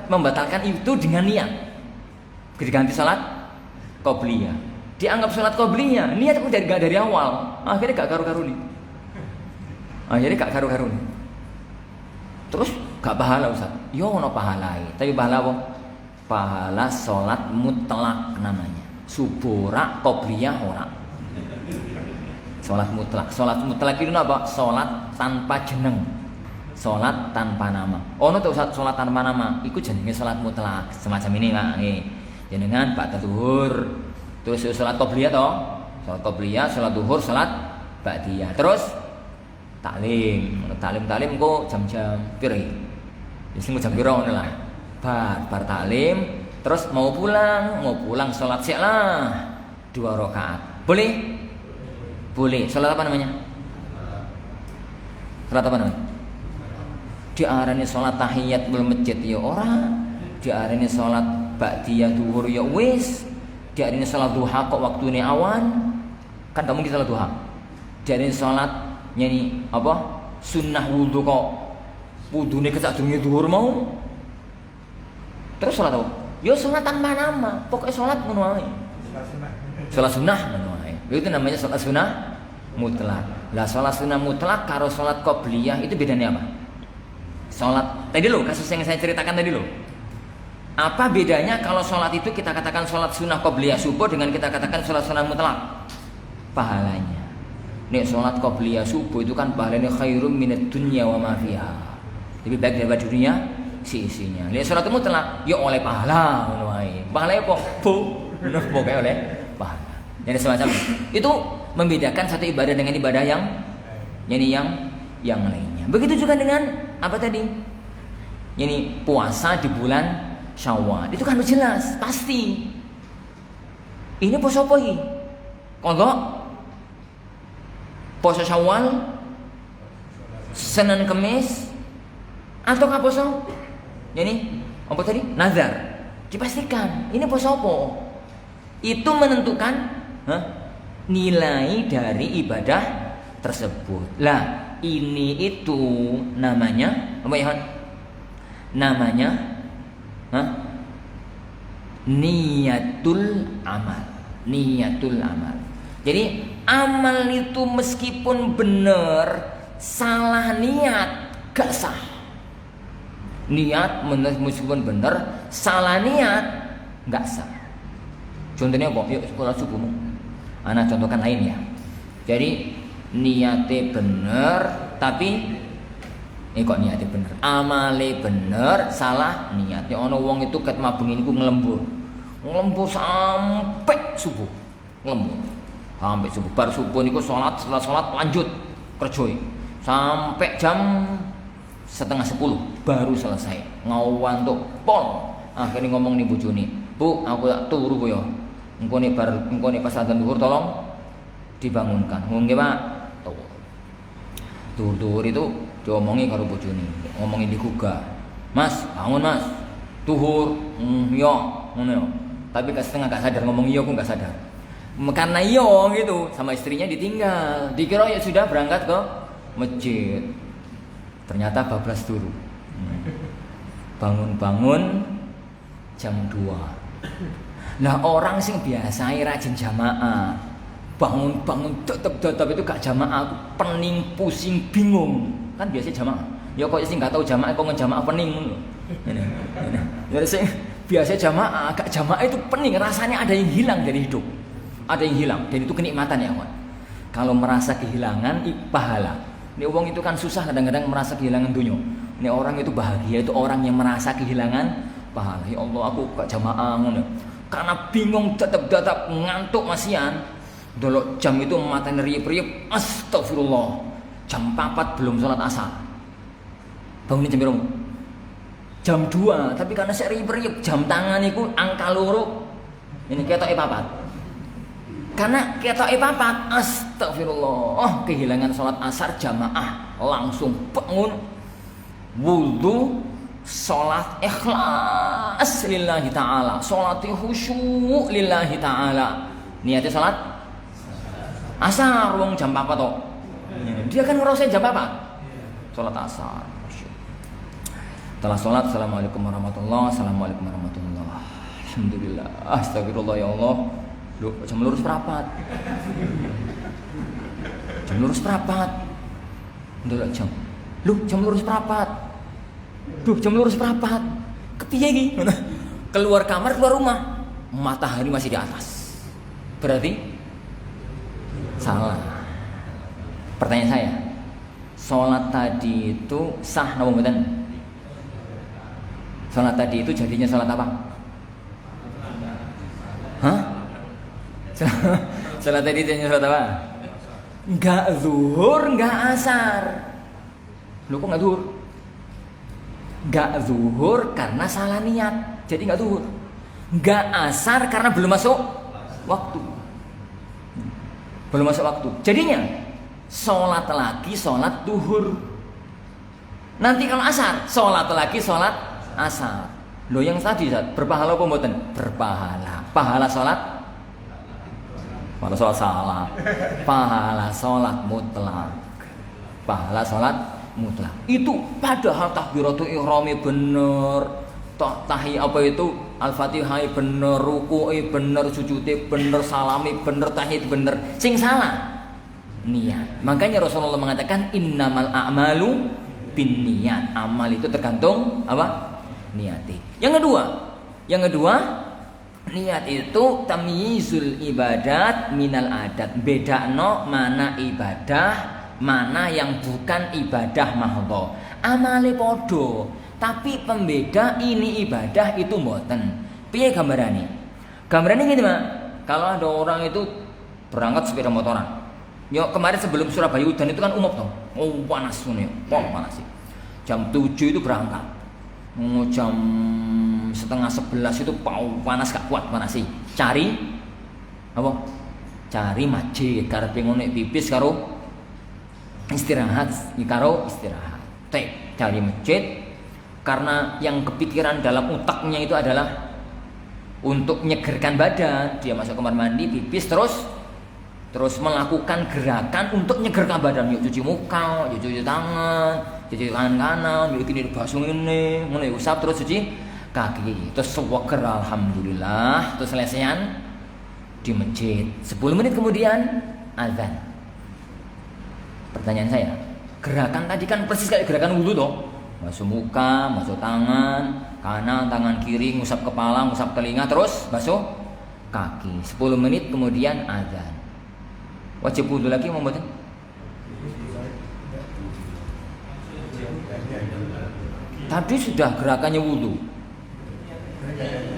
membatalkan itu dengan niat. Diganti sholat qobliyah. Dianggap sholat qobliyah, niat itu dari awal. Akhirnya gak karu-karu nih. Terus gak pahala Ustaz. Yo ono pahalai. Tapi pahala apa? Pahala sholat mutlak namanya. Subuh ora, qobliyah ora. Sholat mutlak. Sholat mutlak itu apa? Sholat tanpa jeneng. Sholat tanpa nama. Ono tuh sholat tanpa nama. Iku jenenge sholat mutlak. Semacam ini Pak. Jenengan ba'da zuhur. Terus sholat qobliyah toh. Sholat qobliyah, sholat zuhur, sholat ba'diyah. Terus taklim kok jam-jam piri. Wis jam piro ngono lah. Bar taklim, terus mau pulang sholat sik lah 2 rakaat. Boleh? Sholat apa namanya? Diarani sholat tahiyatul masjid ya ora. Diarani sholat ba'diyah zuhur ya wis. Diarani sholat duha kok waktune awan. Kan kamu kita sholat duha. Diarani sholat nyanyi apa? Sunnah wudu kok wudune kesadurunge zuhur mau. Terus sholat apa? Ya sholat tanpa nama. Pokoknya sholat ngono wae. Sholat sunnah ngono wae. Itu namanya sholat sunnah mutlak. Lah sholat sunnah mutlak karo sholat qobliyah itu bedanya apa? Sholat tadi lo kasus yang saya ceritakan tadi lo. Apa bedanya kalau sholat itu kita katakan sholat sunnah qobliyah subuh dengan kita katakan sholat sunnah mutlak? Pahalanya. Nek sholat qobliyah subuh itu kan pahalanya khairum minad dunya wa ma fiha. Lebih baik daripada dunia isinya. Nek sholat mutlak ya oleh pahala ngono wae. Pahalanya kok pokoknya oleh pahala. Jadi semacam itu membedakan satu ibadah dengan ibadah yang lainnya. Begitu juga dengan apa tadi? Ini puasa di bulan Syawal. Itu kan jelas, pasti. Ini poso apa iki? Kok poso Syawal, Senin Kemis, atau nggak poso? Ini apa tadi? Nazar. Dipastikan. Ini poso apa? Itu menentukan nilai dari ibadah tersebut. Lah, ini itu namanya apa ya? Namanya niatul amal. Jadi amal itu meskipun benar, salah niat gak sah. Niat meskipun benar, salah niat gak sah. Contohnya apa? Yuk sekolah subuhmu. Anak contohkan lain ya. Jadi niatnya bener, tapi kok niatnya bener, amale bener, salah niatnya. Ono wong itu ket mabeng niku nglembur sampai subuh, sampai subuh. Bar subuh niku salat, setelah salat lanjut kerja sampai jam 9:30 baru selesai. Ngantuk pol. Akhirnya ngomong nih bojone, "Bu, aku tak turu ku ya. Engko nek pas adzan zuhur tolong dibangunkan." Nggih, Pak. Zuhur itu diomongi karo bojone, ngomongin digugah. "Mas, bangun Mas. Zuhur." Yo, ngono yo. Tapi setengah gak sadar ngomong iya, aku gak sadar. Karena iyo gitu, sama istrinya ditinggal. Dikira ya sudah berangkat ke masjid. Ternyata bablas turu. Bangun jam 2. Nah, orang sing biasa rajin jamaah, bangun tetep itu gak jamaah, pening, pusing, bingung. Kan biasa jamaah. Ya kok sing gak tahu jamaah kok ngejamaah pening ngono. Jadi sing biasa jamaah, gak jamaah itu pening, rasanya ada yang hilang dari hidup. Ada yang hilang dan itu kenikmatan ya, kawan. Kalau merasa kehilangan pahala. Ini wong itu kan susah kadang-kadang merasa kehilangan dunia. Ini orang itu bahagia, itu orang yang merasa kehilangan pahala. Ya Allah, aku gak jamaah ngono. Karena bingung tetap ngantuk masian. Delok jam itu mata neriep-riep, astagfirullah. Jam 4 belum sholat asar. Bangunin jam berapa? Jam 2, tapi karena saya riep-riep, jam tangan itu angka loro. Ini ketoke 4. Karena ketoke 4, astagfirullah. Kehilangan sholat asar jamaah, langsung bangun, wudu, Salat ikhlas lillahi ta'ala, salat khusyuk lillahi ta'ala. Niatnya salat asar wong jam 4 toh. Dia kan ngerasain jam apa? Salat asar. Setelah salat, assalamualaikum warahmatullahi, assalamualaikum warahmatullahi. Alhamdulillah, astagfirullah ya Allah. Loh, jam lurus perapat. Jam lurus perapat. Ndelok jam. Loh, jam lurus perapat. Duh, jam lurus perapat. Kepiye iki? Keluar kamar, keluar rumah. Matahari masih di atas. Berarti salah. Pertanyaan saya, sholat tadi itu sah napa mboten? Sholat tadi itu jadinya sholat apa? Hah? Sholat tadi jadinya sholat apa? Enggak zuhur, enggak asar. Loh kok enggak zuhur? Enggak zuhur karena salah niat, jadi enggak zuhur. Enggak asar karena belum masuk waktu. Belum masuk waktu. Jadinya sholat lagi sholat duhur. Nanti kalau asar, sholat lagi sholat asar. Loh yang tadi berpahala apa mboten? Berpahala. Pahala sholat? Pahala sholat salah. Pahala sholat mutlak. Pahala sholat mutlak. Itu padahal takbiratul ihrami bener, tahi apa itu al-fatihah bener, ruku'i bener, sujudi bener, salami bener, tahiyat bener. Sing salah niat. Makanya Rasulullah mengatakan innamal a'malu binniyat. Amal itu tergantung apa? Niati. Yang kedua, niat itu tamyizul ibadat minal adat. Bedakno mana ibadah, mana yang bukan ibadah mahdhah. Amale podo, tapi pembeda ini ibadah itu mboten. Piye gambarane? Gambarane ngene, Mak. Kalau ada orang itu berangkat sepeda motoran. Yo kemarin sebelum Surabaya udan itu kan umum toh. Oh panas nih, panas sih. Jam 7 itu berangkat. Jam setengah 11 itu panas gak kuat panas sih. Cari apa? Cari masjid karepe ngene pipis karo istirahat, karo istirahat. Cari masjid karena yang kepikiran dalam otaknya itu adalah untuk menyegarkan badan. Dia masuk kamar mandi, pipis terus melakukan gerakan untuk menyegarkan badan. Yuk cuci muka, yuk cuci tangan, cuci kanan, yuk ini basuh ini, mulai usap terus cuci kaki. Terus sewager alhamdulillah, terus selesaian di masjid. 10 menit kemudian azan. Pertanyaan saya, gerakan tadi kan persis kayak gerakan wudu toh. Basuh muka, basuh tangan, kanan, tangan kiri, ngusap kepala, ngusap telinga, terus basuh kaki. 10 menit kemudian azan. Wajib wudu lagi mau mboten? Tadi sudah gerakannya wudu.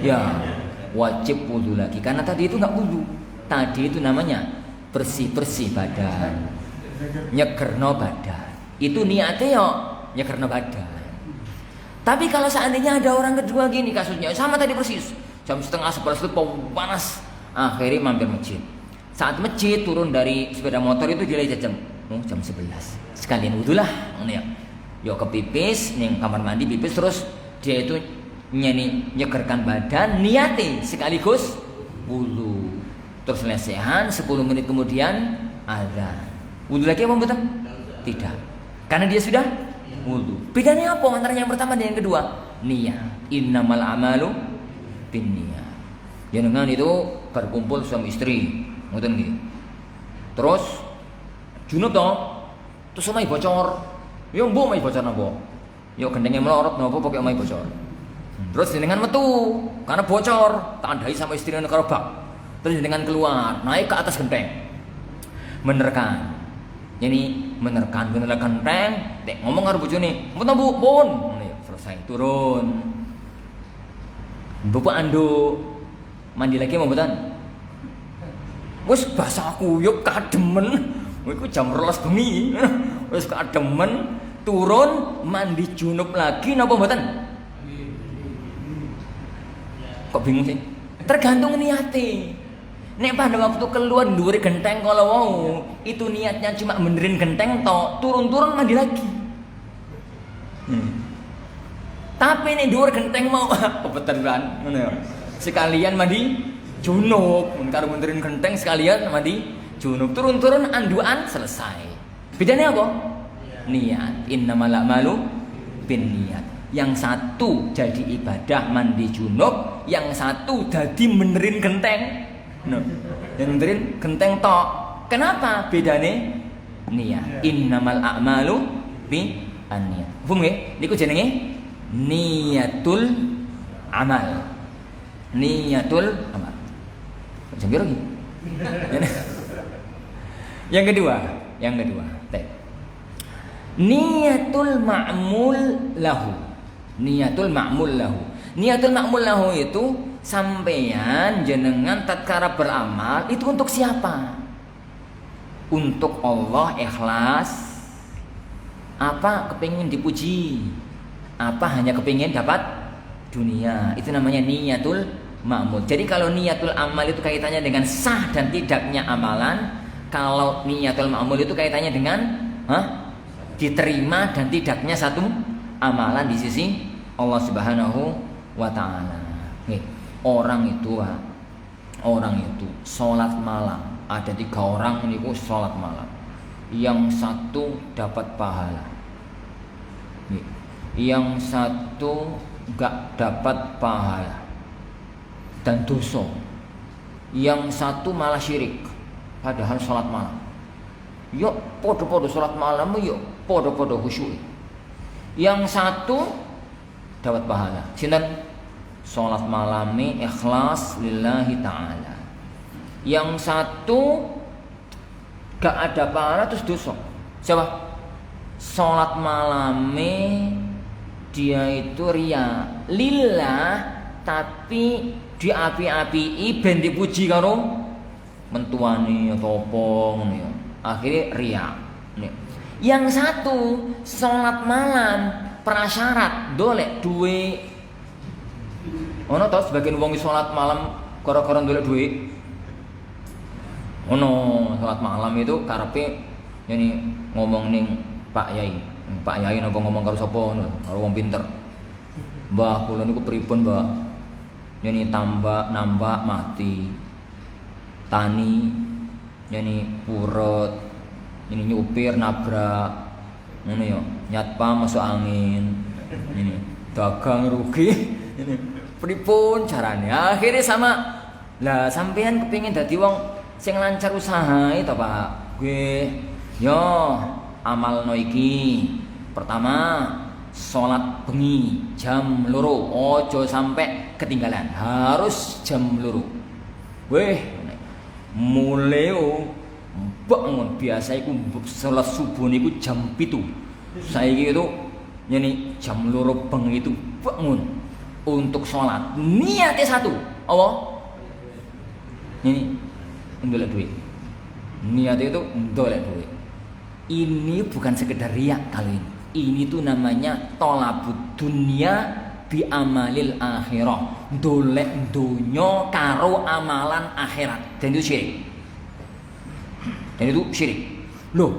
Ya, wajib wudu lagi karena tadi itu enggak wudu. Tadi itu namanya bersih-bersih badan. Nyegerno badan. Itu niatnya yo nyegerno badan. Tapi kalau seandainya ada orang kedua gini kasusnya sama tadi persis. Jam setengah 11 itu panas. Akhirnya mampir masjid. Saat masjid turun dari sepeda motor itu dia jam 11. Sekalian wudu lah, ngono ya. Yo kepipis ning kamar mandi pipis terus dia itu nyegerkan badan niate sekaligus wudu. Terus lesehan 10 menit kemudian azan. Wudu lagi apa mboten? Tidak. Karena dia sudah wudu. Bedanya apa antara yang pertama dan yang kedua? Niat. Innamal a'malu binniyat. Jenengan itu berkumpul suami istri, ngoten nggih. Terus junub toh, terus omahe bocor. Yo mbok omahe bocor napa? Yo gendenge melorot napa pokoke omahe bocor. Terus jenengan metu karena bocor, tandai sama istrine karo bak. Terus jenengan keluar, naik ke atas genteng. Menerkan. Ini menerkan genteng, ngomong karo bojone, "Mboten Bu, pun." Selesai turun. Bapak anduk mandi lagi mau mboten? Wis basaku yuk kademen. Iku jam 12 bengi. Wis kademen, turun mandi junub lagi napa mboten? Kok bingung sih? Tergantung niate. Nek pada waktu keluar ndure genteng kalau mau, itu niatnya cuma benerin genteng tok, turun-turun mandi lagi. Tapi nek dhuwur genteng mau kebetulan ngono ya. Sekalian mandi junub, karo mundurin genteng sekalian mandi junub. Turun-turun anduan selesai. Bedanya apa? Niat. Innamal a'malu binniyat. Yang satu jadi ibadah mandi junub, yang satu jadi benerin genteng. No. Yang benerin genteng tok. Kenapa? Bedane niat. Innamal a'malu binniyat. Paham nggih? Niku jenenge niatul amal. Niatul amal. Jam piro iki? Yang kedua. Niatul ma'mul lahu. Niatul ma'mul lahu itu sampeyan jenengan tatkala beramal itu untuk siapa? Untuk Allah ikhlas. Apa kepingin dipuji? Apa hanya kepingin dapat dunia? Itu namanya niatul ma'mul. Jadi kalau niatul amal itu kaitannya dengan sah dan tidaknya amalan. Kalau niatul ma'mul itu kaitannya dengan diterima dan tidaknya satu amalan di sisi Allah Subhanahu wa taala. Orang itu sholat malam. Ada 3 orang ini sholat malam. Yang satu dapat pahala. Yang satu gak dapat pahala dan dosa. Yang satu malah syirik. Padahal sholat malam. Yuk podo-podo sholat malam, yuk podo-podo khusyuk. Yang satu dapat pahala. Sinten? Sholat malam ini ikhlas lillahi ta'ala. Yang satu gak ada pahala terus dosa. Siapa? Sholat malam ini dia itu riya lillah, tapi diapi-api ben dipuji karo mentuani atau apa ngono ya. Akhirnya riya. Yang satu sholat malam prasyarat dolek duwe. Ono tau sebagian wong sholat malam gara-gara dolek duwe. Ono sholat malam itu karepe yani ngomong ning Pak Yai napa ngomong karo sapa ngono, karo wong pinter. Mbah kula niku pripun, Mbah? Yani nambah mati. Tani yani purut, ini nyupir nabrak, ngono ya, nyatpa masuk angin, ini dagang rugi, ini pripun carane? Akhirnya sama, lah sampean kepingin dadi wong sing lancar usaha itu Pak, gue, yo amal noiki, pertama sholat bengi jam 2, ojo sampai ketinggalan, harus jam 2, weh. Muleo bangun biasa iku salat subuh niku jam 7. Saiki itu yani jam 2 bengi itu bangun untuk sholat. Niatnya satu. Apa? Ini ndolek duit. Niatnya itu ndolek duit. Ini bukan sekedar riak kali ini. Ini tuh namanya tolabud dunia bi amalil akhirah. Dolek donya karo amalan akhirat. Dan itu syirik. Loh.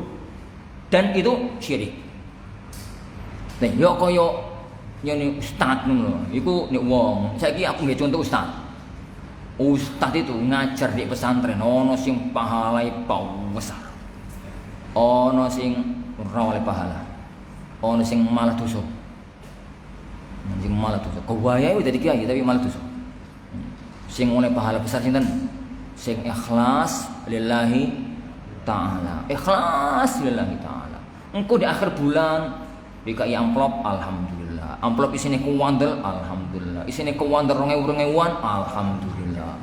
Dan itu syirik. Nek yo kaya nyene ustaz ngono. Iku nek wong, saiki aku nggih contoh ustaz. Ustaz itu ngajar di pesantren ono sing pahalai besar. Ono sing ora oleh pahala. Ono sing malah dosa. Sing malah dosa. Kewayahe dadi kiai tapi malah dosa. Sing oleh pahala besar sinten? Sing ikhlas lillahi ta'ala. Ikhlas lillahi ta'ala. Engko di akhir bulan dikai amplop alhamdulillah. Amplop isine kuwandel alhamdulillah. Isine kuwandel 2000-an alhamdulillah.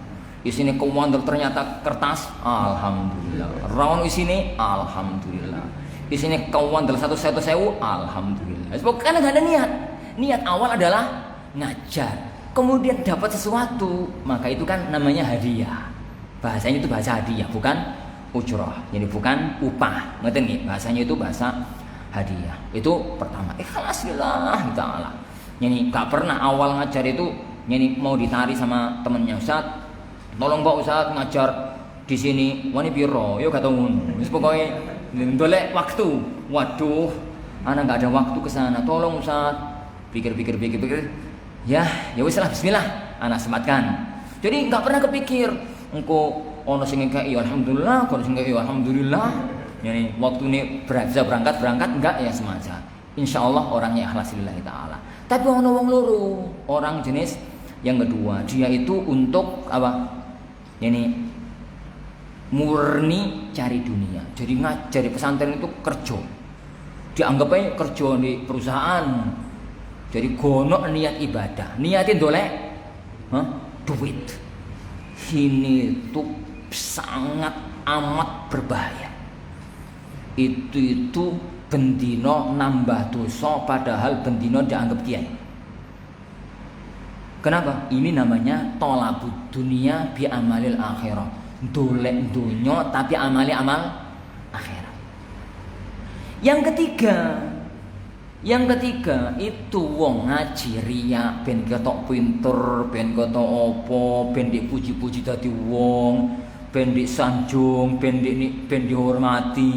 Isine kuwandel ternyata kertas alhamdulillah. Rawan isine alhamdulillah. Isine kuwandel 100.000 alhamdulillah. Sebab kan ada niat. Niat awal adalah ngajar. Kemudian dapat sesuatu, maka itu kan namanya hadiah. Bahasanya itu bahasa hadiah, bukan ujrah. Jadi bukan upah. Ngerti nggih? Bahasanya itu bahasa hadiah. Itu pertama. Ikhlas lillahi ta'ala. Yani gak pernah awal ngajar itu yani mau ditari sama temennya, Ustaz. Tolong Pak Ustaz ngajar di sini. Wani piro? Yo gak tau ngono. Wis pokoke ndolek waktu. Waduh, ana gak ada waktu ke sana. Tolong Ustaz. pikir. Ya wis lah bismillah, anak sematkan. Jadi enggak pernah kepikir engko ono sing ngekeki alhamdulillah, ono sing ngekeki alhamdulillah. Yani waktu ini bisa berangkat enggak ya sengaja. Insyaallah orangnya ikhlas lillahi taala. Tapi ono wong loro, orang jenis yang kedua, dia itu untuk apa? Yani murni cari dunia. Jadi ngajari pesantren itu kerja. Dianggapnya kerja di perusahaan. Jadi gonok niat ibadah. Niatin dolek duit. Ini tuh sangat amat berbahaya. Itu bendino nambah dosa padahal bendino dianggap kiai. Kenapa? Ini namanya tolabud dunia bi amalil akhirah. Dolek dunya tapi amali amal akhirat. Yang ketiga itu wong ngaji riya ben ketok pinter, ben ketok apa, ben dipuji-puji dadi wong, ben disanjung, ben dihormati.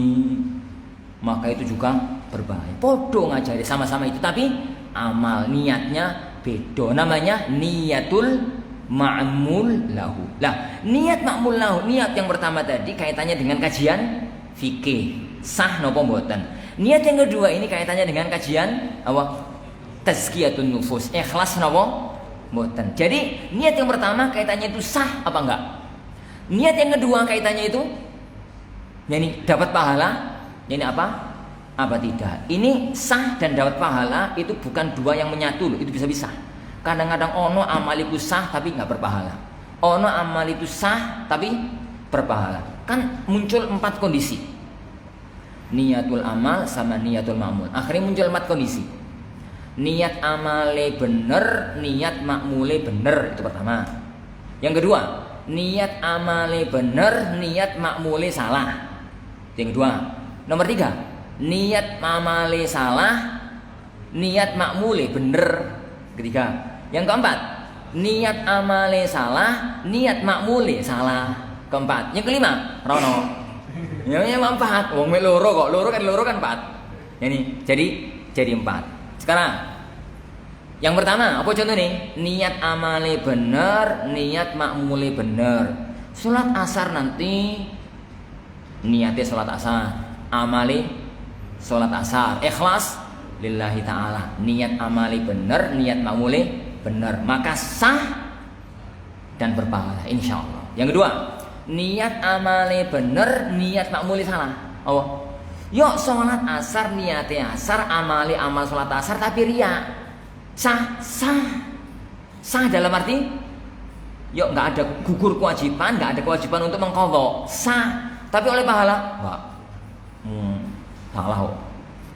Maka itu juga berbahaya. Podo ngajari sama-sama itu tapi amal niatnya beda. Namanya niatul ma'mul lahu. Lah, niat ma'mul lahu, niat yang pertama tadi kaitannya dengan kajian fikih, sah napa mboten. Niat yang kedua ini kaitannya dengan kajian apa? Tazkiyatun nufus, ikhlas napa mboten. Jadi, niat yang pertama kaitannya itu sah apa enggak? Niat yang kedua kaitannya itu yani dapat pahala, yani apa? Apa tidak? Ini sah dan dapat pahala itu bukan dua yang menyatu loh, itu bisa-bisa. Kadang-kadang ono amal itu sah tapi nggak berpahala. Ono amal itu sah tapi berpahala. Kan muncul 4 kondisi. Niatul amal sama niatul ma'mul. Akhirnya muncul 4 kondisi. Niat amale bener, niat makmule bener, itu pertama. Yang kedua, niat amale bener, niat makmule salah. Yang kedua. Nomor 3, niat amale salah, niat makmule bener. Ketiga. Yang keempat, niat amale salah, niat makmule salah. Keempat. Yang kelima, rono. Yang keempat, wong loro kok, loro kan 4. Jadi 4. Sekarang yang pertama, apa contoh nih? Niat amale bener, niat makmule bener. Salat asar nanti niatnya salat asar, amale salat asar, ikhlas lillahi ta'ala. Niat amali benar, niat makmule benar, maka sah dan berpahala insyaallah. Yang kedua, niat amali benar, niat makmule salah. Oh, yuk sholat asar niatnya asar, amali amal sholat asar tapi riya. Sah dalam arti yuk nggak ada gugur kewajiban, nggak ada kewajiban untuk mengqadha. Sah, tapi oleh pahala enggak. Salah.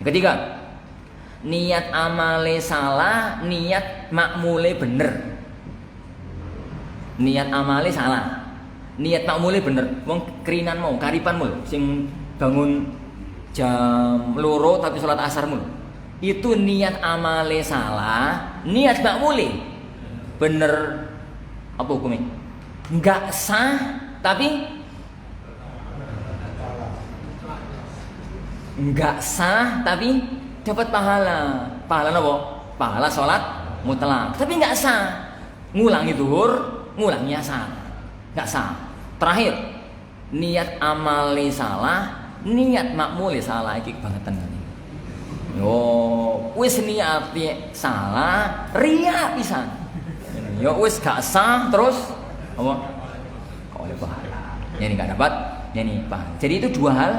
Yang ketiga, niat amale salah, niat makmule bener. Niat amale salah, niat makmule bener. Wong kerinan mau, karipan mau, sing bangun jam loro tapi sholat asar mulu. Itu niat amale salah, niat makmule bener. Apa hukumnya? Enggak sah, tapi enggak sah tapi dapat pahala. Pahala apa? Pahala sholat mutlak. Tapi enggak sah. Ngulangi zuhur, ngulangi asar. Enggak sah. Terakhir, niat amali salah, niat makmuli salah. Iki kebangetan kali. Yo, wis niate salah, riya pisan. Yo wis gak sah terus apa? Kok oleh pahala. Ini enggak dapat, ini pahala. Jadi itu dua hal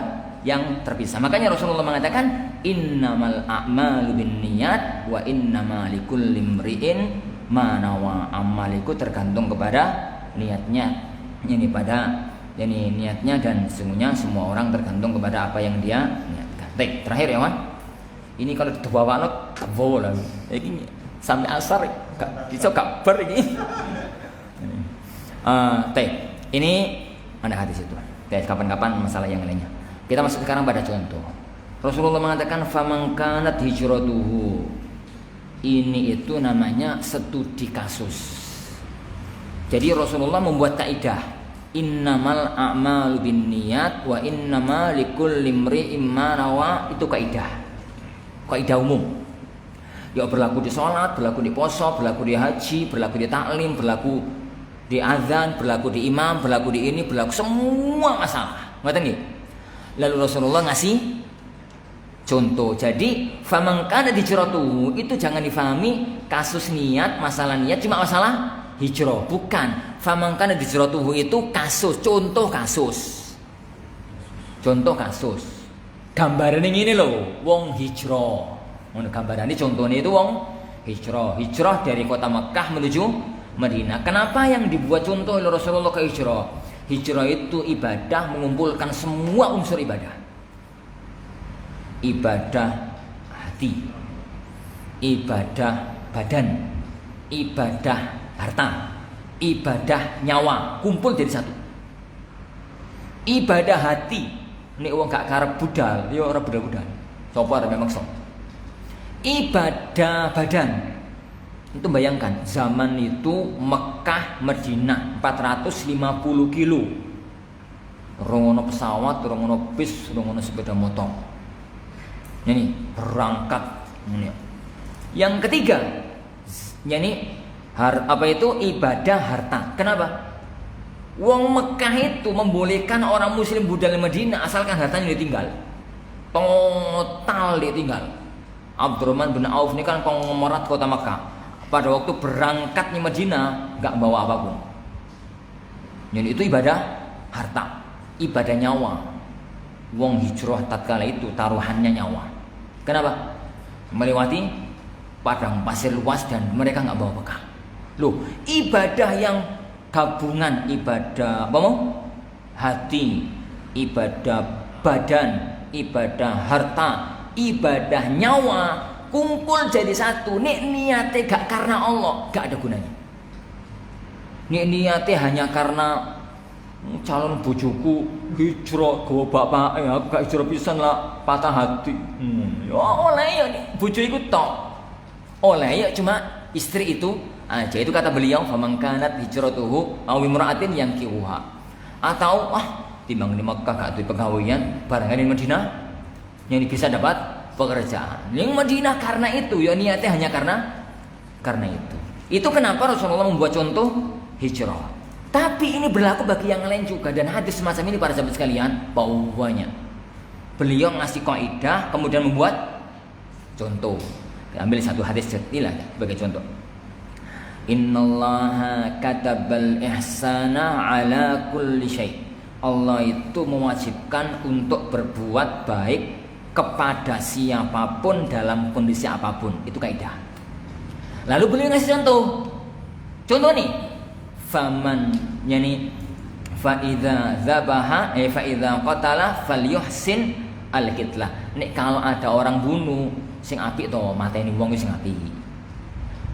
yang terpisah. Makanya Rasulullah mengatakan innamal a'malu binniyat wa innama likulli imri'in ma nawa. Amaliku tergantung kepada niatnya. Ini pada niatnya dan sesungguhnya semua orang tergantung kepada apa yang dia niatkan. Baik, terakhir ya, Wan. Ini kalau dibawano tebo lah. Iki sampai asar gak iso kabar iki. Ini ada hadis itu. Kapan-kapan masalah yang lainnya. Kita masuk sekarang pada contoh. Rasulullah mengatakan faman kanat hijratuhu. Ini itu namanya studi kasus. Jadi Rasulullah membuat kaidah innamal a'malu binniyat wa innama likulli imri'in ma nawa. Itu kaidah. Kaidah umum. Ya berlaku di sholat, berlaku di poso, berlaku di haji, berlaku di taklim, berlaku di azan, berlaku di imam, berlaku di ini, berlaku semua masalah. Ngerti nggih? Lalu Rasulullah ngasih contoh. Jadi faman kana hijratuhu itu jangan difahami kasus niat, masalah niat cuma masalah hijrah, bukan. Faman kana hijratuhu itu kasus, contoh kasus. Contoh kasus. Gambarane ngene lho, wong hijrah. Ngono gambarane contohnya itu wong hijrah. Hijrah dari kota Mekah menuju Madinah. Kenapa yang dibuat contoh oleh Rasulullah ke hijrah? Hijrah itu ibadah mengumpulkan semua unsur ibadah. Ibadah hati, ibadah badan, ibadah harta, ibadah nyawa, kumpul jadi satu. Ibadah hati, nek wong gak karep budal, ya ora budal-budal. Sopo arep maksa. Ibadah badan, itu bayangkan zaman itu Mekah Madinah 450 kilo, rongono pesawat, rongono bis, rongono sepeda motor. Ini berangkat ini. Yang ketiga, yani apa itu ibadah harta. Kenapa? Wong Mekah itu membolehkan orang Muslim budal di Madinah asalkan hartanya ditinggal. Total ditinggal. Abdurrahman bin Auf ini kan konglomerat kota Mekah. Pada waktu berangkat di Madinah nggak bawa apapun. Jadi itu ibadah harta, ibadah nyawa. Wong hijrah tatkala itu taruhannya nyawa. Kenapa? Melewati padang pasir luas dan mereka nggak bawa bekal. Loh, ibadah yang gabungan ibadah apa mau? Hati, ibadah badan, ibadah harta, ibadah nyawa kumpul jadi satu. Nek niate gak karena Allah, gak ada gunanya. Nek niate hanya karena calon bojoku hijrah gawa bapak aku gak hijrah pisan lah, patah hati. Ya oleh ya bojo iku tok. Oleh ya cuma istri itu aja. Itu kata beliau, faman kanat hijratuhu aw imra'atin yankihuha. Atau timbang di Mekah gak duwe pegawean, barengan di Madinah yang bisa dapat pekerjaan. Yang Madinah karena itu, ya niatnya hanya karena itu. Itu kenapa Rasulullah membuat contoh hijrah. Tapi ini berlaku bagi yang lain juga, dan hadis semacam ini para sahabat sekalian bahwanya beliau ngasih kaidah kemudian membuat contoh. Ambil satu hadis inilah sebagai contoh. Innallaha katabal ihsana ala kulli syai'. Allah itu mewajibkan untuk berbuat baik kepada siapapun dalam kondisi apapun. Itu kaidah. Lalu beliau ngasih contoh. Contoh nih, faman yani fa idza dzabaha fa idza qatala falyuhsin al-qitlah. Nek kalau ada orang bunuh sing apik to, mateni wong sing apik.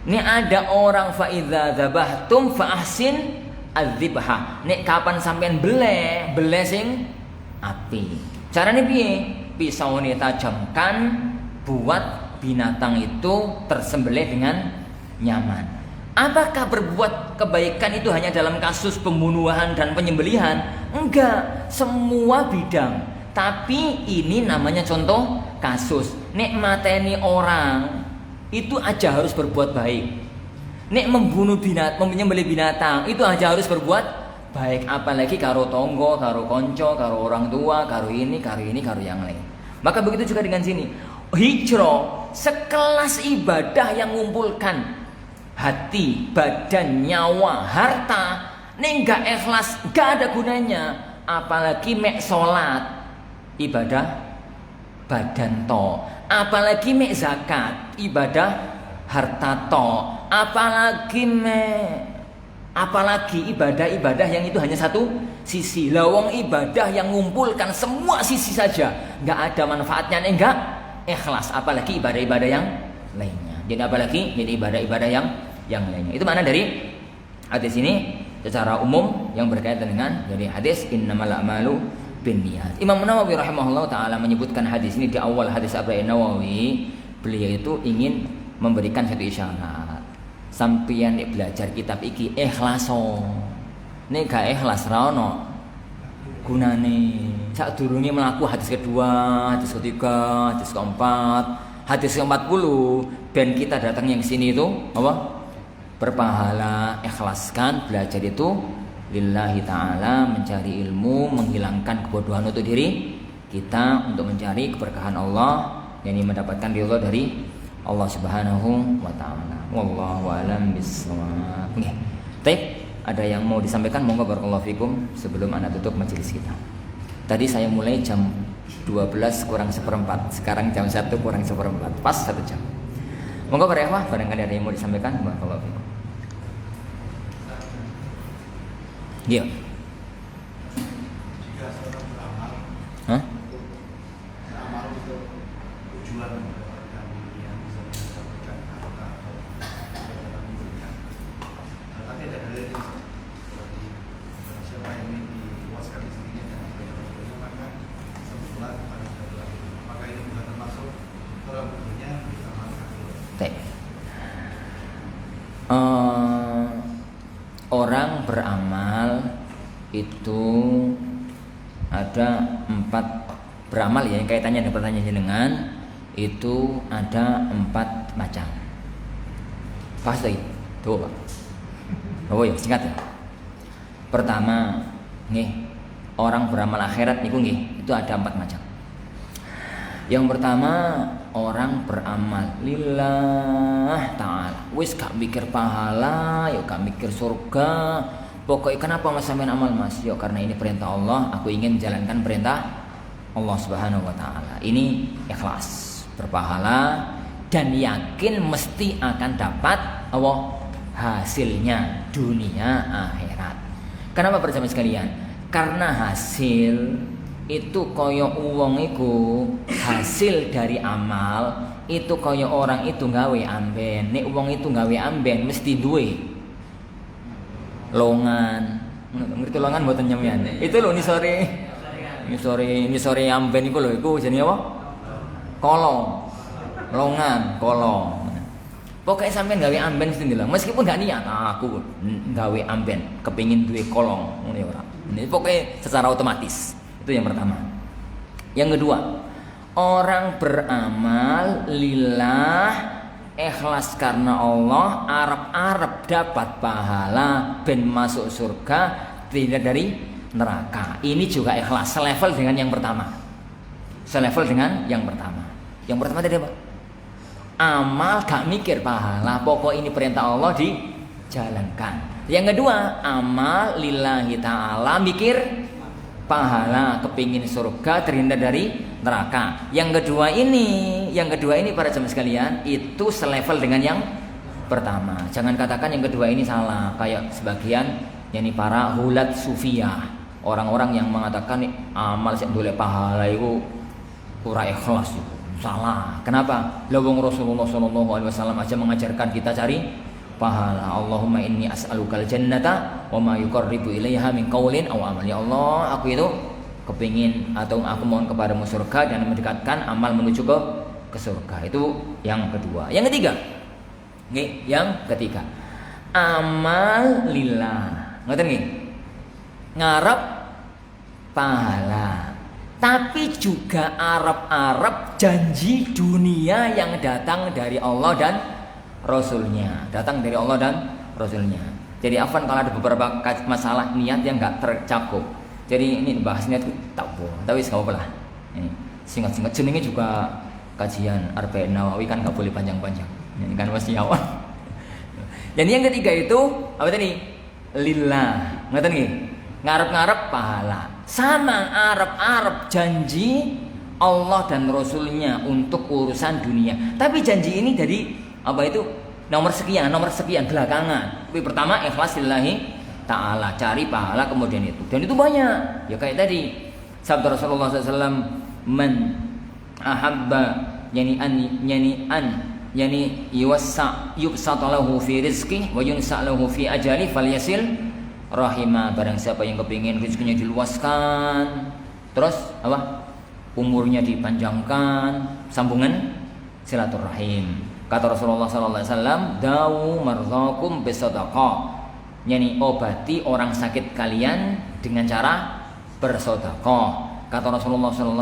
Nek ada orang fa idza dzabahtum fa ahsin adzibha. Nek kapan sampean bele sing apik. Carane piye? Pisau ini tajamkan buat binatang itu tersembelih dengan nyaman. Apakah berbuat kebaikan itu hanya dalam kasus pembunuhan dan penyembelihan? Enggak, semua bidang. Tapi ini namanya contoh kasus. Nek mateni orang itu aja harus berbuat baik. Nek membunuh binatang, menyembelih binatang itu aja harus berbuat baik, apalagi karo tonggo, karo konco, karo orang tua, karo ini, karo yang lain. Maka begitu juga dengan sini. Hijrah sekelas ibadah yang mengumpulkan hati, badan, nyawa, harta. Nek enggak ikhlas, enggak ada gunanya. Apalagi mek salat, ibadah badan to. Apalagi mek zakat, ibadah harta to. Apalagi ibadah-ibadah yang itu hanya satu sisi. Lawang ibadah yang mengumpulkan semua sisi saja, nggak ada manfaatnya, enggak ikhlas. Apalagi ibadah-ibadah yang lainnya. Jadi apalagi jadi ibadah-ibadah yang lainnya. Itu makna dari hadis ini secara umum yang berkaitan dengan dari hadis innamal a'malu binniyat. Imam Nawawi rahimahullah taala menyebutkan hadis ini di awal hadis Arba'in Nawawi. Beliau itu ingin memberikan satu isyarat. Sampeyan nek belajar kitab iki ikhlaso. Nek gak ikhlas ra ono gunane. Sadurunge mlaku hadis kedua, hadis ketiga, hadis keempat, hadis ke-40 ben kita datang yang sini itu apa? Berpahala, ikhlaskan belajar itu lillahi ta'ala, mencari ilmu, menghilangkan kebodohan untuk diri kita, untuk mencari keberkahan Allah, yakni mendapatkan ridha dari Allah Subhanahu wa taala. Wallahu a'lam bissawab. Nggih. Baik, ada yang mau disampaikan monggo barakallahu fikum sebelum Anda tutup majelis kita. Tadi saya mulai jam 12 kurang seperempat, sekarang jam 1 kurang seperempat, pas 1 jam. Monggo para ikhwah, barangkali ada yang mau disampaikan barakallahu fikum. Iya. Jika seorang beramal, Hah? beramal untuk tujuan mendapatkan yang bisa mendapatkan harta atau mendapatkan pendidikan. Tapi ada dalil seperti siapa yang ingin dipuaskan istrinya dan sebagainya, maka sebulan pada bulan. Apakah ini bukan termasuk orang bekerja bersama Baik. Orang beramal itu ada 4 beramal ya, yang kaitannya dengan pertanyaan jenengan itu ada 4 macam. Pasti tuh Pak. Oh ya, singkat ya. Pertama, nih orang beramal akhirat niku nggih, itu ada 4 macam. Yang pertama, orang beramal lillah ta'ala, wis gak mikir pahala, yuk gak mikir surga. Pokoknya kenapa mas sampean amal mas? Yuk karena ini perintah Allah, aku ingin menjalankan perintah Allah Subhanahu wa taala. Ini ikhlas, berpahala dan yakin mesti akan dapat Allah hasilnya dunia akhirat. Kenapa perjalanan sekalian? Karena hasil itu koyo uang iku, hasil dari amal itu koyo orang itu gawe amben. Nek uang itu gawe amben mesti duwe longan. Ngerti longan mboten nyamian? Itu lho nisore amben iku lho, iku jenenge apa? Kolong. Longan, kolong. Pokoknya sampean gawe amben mesti ndilang. Meskipun gak niat, aku gawe amben, kepengin duwe kolong, ngono ya ora. Ini pokoknya secara otomatis. Itu yang pertama. Yang kedua, orang beramal lillah, ikhlas karena Allah, arep-arep dapat pahala ben masuk surga, tidak dari neraka. Ini juga ikhlas, selevel dengan yang pertama. Selevel dengan yang pertama. Yang pertama tadi apa? Amal gak mikir pahala, pokok ini perintah Allah dijalankan. Yang kedua, amal lillahi ta'ala, mikir pahala, kepingin surga, terhindar dari neraka. Yang kedua ini para jemaah sekalian, itu selevel dengan yang pertama. Jangan katakan yang kedua ini salah, kayak sebagian yakni para hulat sufiyah, orang-orang yang mengatakan amal sing dolek pahala itu ora ikhlas itu. Salah. Kenapa? Lawang Rasulullah SAW aja mengajarkan kita cari pahala. Allahumma inni as'alukal jannata wa ma yuqarribu ilaiha min qaulin aw amal. Ya Allah, aku itu kepingin atau aku mohon kepadamu surga dan mendekatkan amal menuju ke surga. Itu yang kedua. Yang ketiga. Nggih, yang ketiga. Amal lillah. Ngoten nggih. Ngarep pahala. Tapi juga arep-arep janji dunia yang datang dari Allah dan Rasulnya, datang dari Allah dan Rasulnya. Jadi afan kalau ada beberapa masalah niat yang nggak tercakup. Jadi ini bahas niat tak boleh, tapi nggak apa-apa lah. Ini singkat-singkat, jenenge juga kajian Arba'in Nawawi kan nggak boleh panjang-panjang. Ini kan masih awal. Dan yang ketiga itu apa tadi? Lillah, ngerti nih? Ngarep-ngarep pahala. Sama arep-arep janji Allah dan Rasulnya untuk urusan dunia. Tapi janji ini dari apa itu nomor sekian belakangan. Tapi pertama ikhlas lillahi ta'ala, cari pahala kemudian itu. Dan itu banyak. Ya kayak tadi sabda Rasulullah SAW, man ahabba yubsatalahu fi rizqi wa yunsa'lahu fi ajali falyasil rahimah. Barang siapa yang kepingin rezekinya diluaskan, terus apa? Umurnya dipanjangkan, sambungan silaturahim. Kata Rasulullah SAW, dawu marzakum bisadaqah. Yani obati orang sakit kalian dengan cara bersedekah. Kata Rasulullah SAW,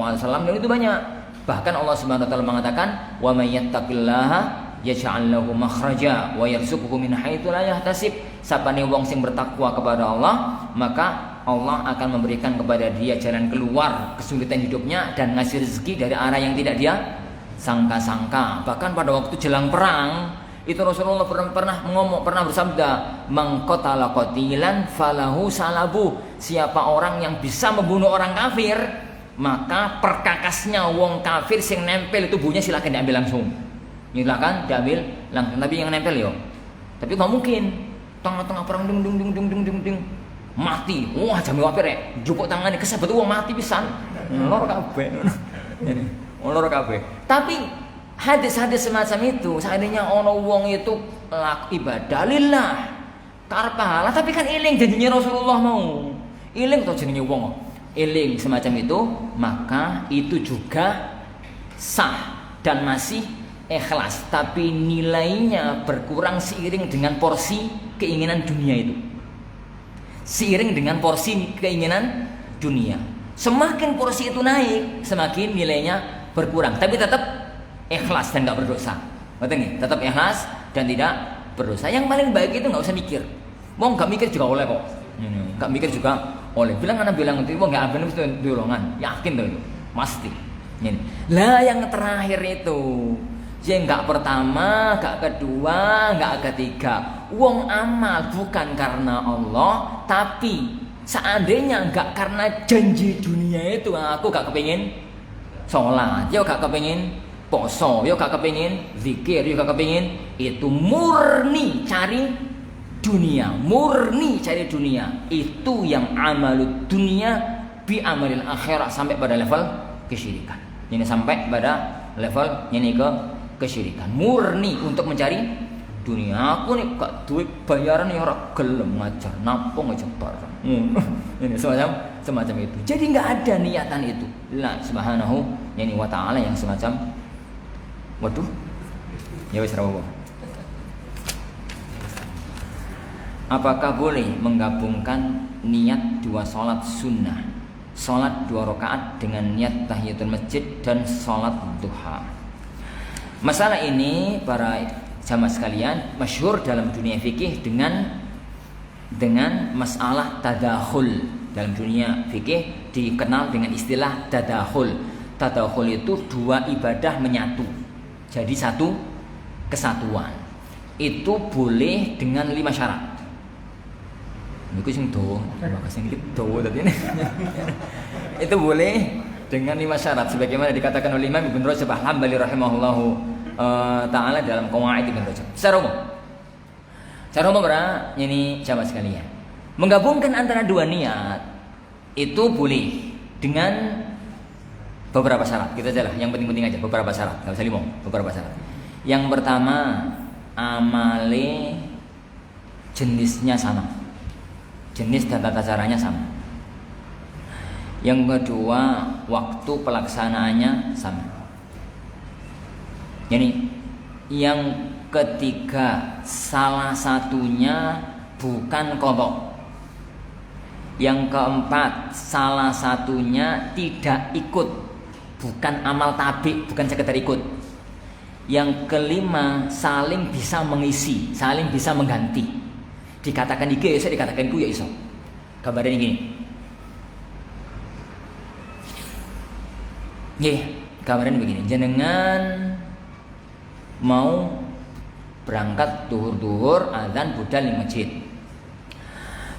dan itu banyak. Bahkan Allah Subhanahu wa taala mengatakan, "Wa may yattaqillaha yaj'al lahu makhraja wa yarzuqhu min haitsu la yahtasib." Sapane wong sing bertakwa kepada Allah, maka Allah akan memberikan kepada dia jalan keluar kesulitan hidupnya dan ngasih rezeki dari arah yang tidak dia sangka-sangka. Bahkan pada waktu jelang perang, itu Rasulullah pernah bersabda, "Man qatala qatilan falahu salabu." Siapa orang yang bisa membunuh orang kafir, maka perkakasnya wong kafir sing nempel itu bunya silakan diambil langsung. Silakan diambil langsung. Tapi yang nempel yo. Tapi nggak mungkin. Tengah-tengah perang ding mati. Wah, jame wae rek. Jupuk tangane kesebut wong mati pisan. Lor kabeh. Lor kabeh. Tapi hadis-hadis semacam itu, seandainya ono wong itu ibadah lillah, karep pahala, tapi kan eling janjinya Rasulullah mau. Eling to jenenge wong. Eling semacam itu, maka itu juga sah dan masih ikhlas, tapi nilainya berkurang seiring dengan porsi keinginan dunia itu. Seiring dengan porsi keinginan dunia. Semakin porsi itu naik, semakin nilainya berkurang. Tapi tetap ikhlas dan tidak berdosa. Betul nih? Tetap ikhlas dan tidak berdosa. Yang paling baik itu nggak usah mikir. Mau nggak mikir juga oleh kok. Nggak mikir juga oleh. Bilang itu, mau nggak ambil itu dolongan. Yakin tuh itu, pasti. Lah yang terakhir itu. Yang nggak pertama, nggak kedua, nggak ketiga. Wong amal bukan karena Allah, tapi seandainya nggak karena janji dunia itu, aku gak kepingin sholat, yo gak kepingin poso, yo gak kepingin zikir, yo gak kepingin, itu murni cari dunia, itu yang amalud dunia bi amalil akhirat, sampai pada level kesyirikan. Ini sampai pada level ini kesyirikan, murni untuk mencari dunia. Aku nih gak duit bayaran ya ora gelem ngajar, nampung aja barang. Ini semacam itu. Jadi nggak ada niatan itu. Allah Subhanahu wa taala yang semacam waduh. Ya wis rawo. Apakah boleh menggabungkan niat 2 salat sunnah? Salat 2 rakaat dengan niat tahiyatul masjid dan salat duha. Masalah ini para jamaah sekalian masyhur dalam dunia fikih dengan masalah tadakhul. Dalam dunia fikih dikenal dengan istilah tadakhul. Tadakhul itu 2 ibadah menyatu jadi satu kesatuan. Itu boleh dengan 5 syarat. Niku sing dawa, maka sing dawa tadi ini. Itu boleh dengan 5 syarat sebagaimana dikatakan oleh Imam Ibnu Rajab Al-Hambali rahimahullahu taala dalam Qawaid Ibnu Rajab. Secara umum ini jamaah sekalian, menggabungkan antara 2 niat itu boleh dengan beberapa syarat. Kita aja lah, yang penting-penting aja beberapa syarat, enggak usah limong, beberapa syarat. Yang pertama, amale jenisnya sama. Jenis dan tata caranya sama. Yang kedua, waktu pelaksanaannya sama. Jadi yang ketiga, salah satunya bukan qadha. Yang keempat, salah satunya tidak ikut, bukan amal tabi, bukan sekedar ikut. Yang kelima, saling bisa mengisi, saling bisa mengganti. Dikatakan iki ya iso, dikatakan ku ya iso. Gambarnya gini. Nggih, gambarnya begini. Jenengan mau berangkat duhur azan budal di masjid.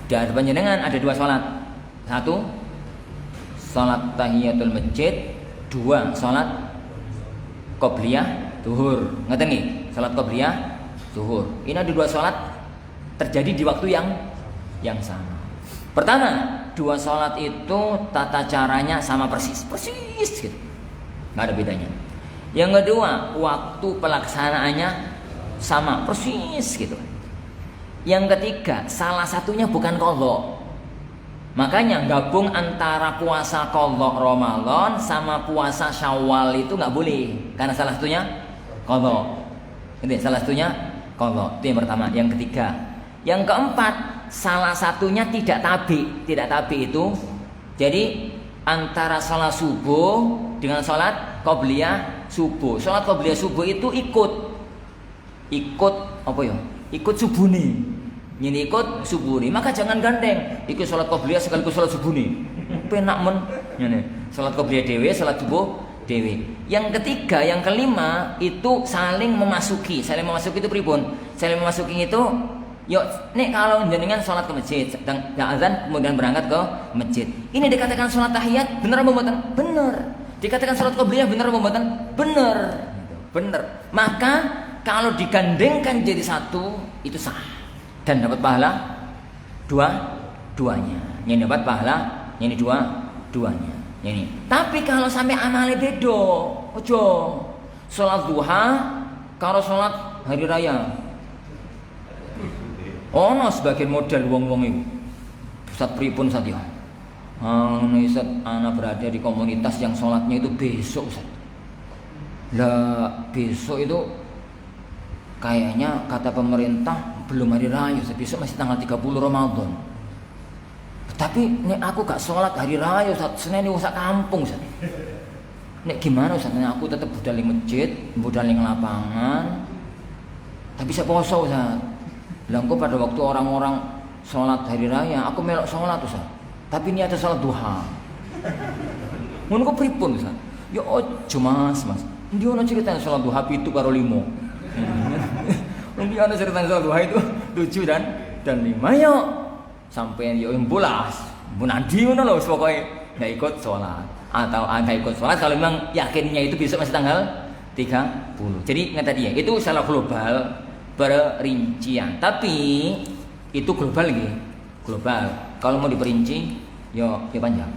Di hadapan jenengan ada 2 sholat. 1 sholat tahiyatul masjid, 2 sholat qobliyah duhur. Ngerti nggih? Sholat qobliyah duhur. Ini ada 2 sholat terjadi di waktu yang sama. Pertama, 2 sholat itu tata caranya sama persis gitu. Nggak ada bedanya. Yang kedua, waktu pelaksanaannya sama persis gitu. Yang ketiga, salah satunya bukan qadha. Makanya gabung antara puasa qadha Ramadan sama puasa Syawal itu nggak boleh, karena salah satunya qadha. Itu salah satunya qadha. Itu yang pertama. Yang ketiga, yang keempat, salah satunya tidak tabi. Tidak tabi itu jadi antara sholat subuh dengan sholat qobliyah subuh. Salat qobliyah subuh itu ikut apa ya? Ikut subuh nih. Ini ikut subuh nih. Maka jangan gandeng. Ikut salat qobliyah sekaligus salat subuh nih. Penak men. Ngene. Salat qobliyah dhewe, salat subuh dewi. Yang ketiga, yang kelima itu saling memasuki. Saling memasuki itu pripun? Saling memasuki itu, yuk, nih kalau jenengan sholat ke masjid, sedang azan kemudian berangkat ke masjid. Ini dikatakan sholat tahiyat, benar apa mboten? Benar. Dikatakan sholat qobliyah, benar apa mboten? Benar. Benar. Maka kalau digandengkan jadi satu itu sah dan dapat pahala duanya. Yang dapat pahala ini duanya. Ini. Tapi kalau sampai amale bedo, ojo. Salat duha kalau salat hari raya. Ono sebagian model wong-wong itu. Ustaz pripun Ustaz ya? Ustaz ana berada di komunitas yang salatnya itu besok Ustaz. Lah besok itu kayaknya kata pemerintah belum hari raya Ustaz. Besok masih tanggal 30 Ramadan. Tapi nek aku gak sholat hari raya Ustaz, Senin ini usah kampung Ustaz. Nek gimana Ustaz? Nek aku tetap budal di masjid, budal di lapangan. Tapi bisa poso Ustaz. Lah engko pada waktu orang-orang sholat hari raya, aku melok sholat Ustaz. Tapi niatnya sholat duha. Ngono kok pripun Ustaz? Ya ojo Mas. Ndi ono ceritane sholat duha 7 karo 5. Ndi ono ceritane sholat duha itu 7 dan 5 yo. Sampai yo bolas, bunadi ngono lho pokoke nggak ikut sholat atau nggak ikut sholat kalau memang yakinnya itu besok masih tanggal 30. Jadi nggak tadi ya, itu salah global perincian. Tapi itu global lagi, global. Kalau mau diperinci, yo panjang.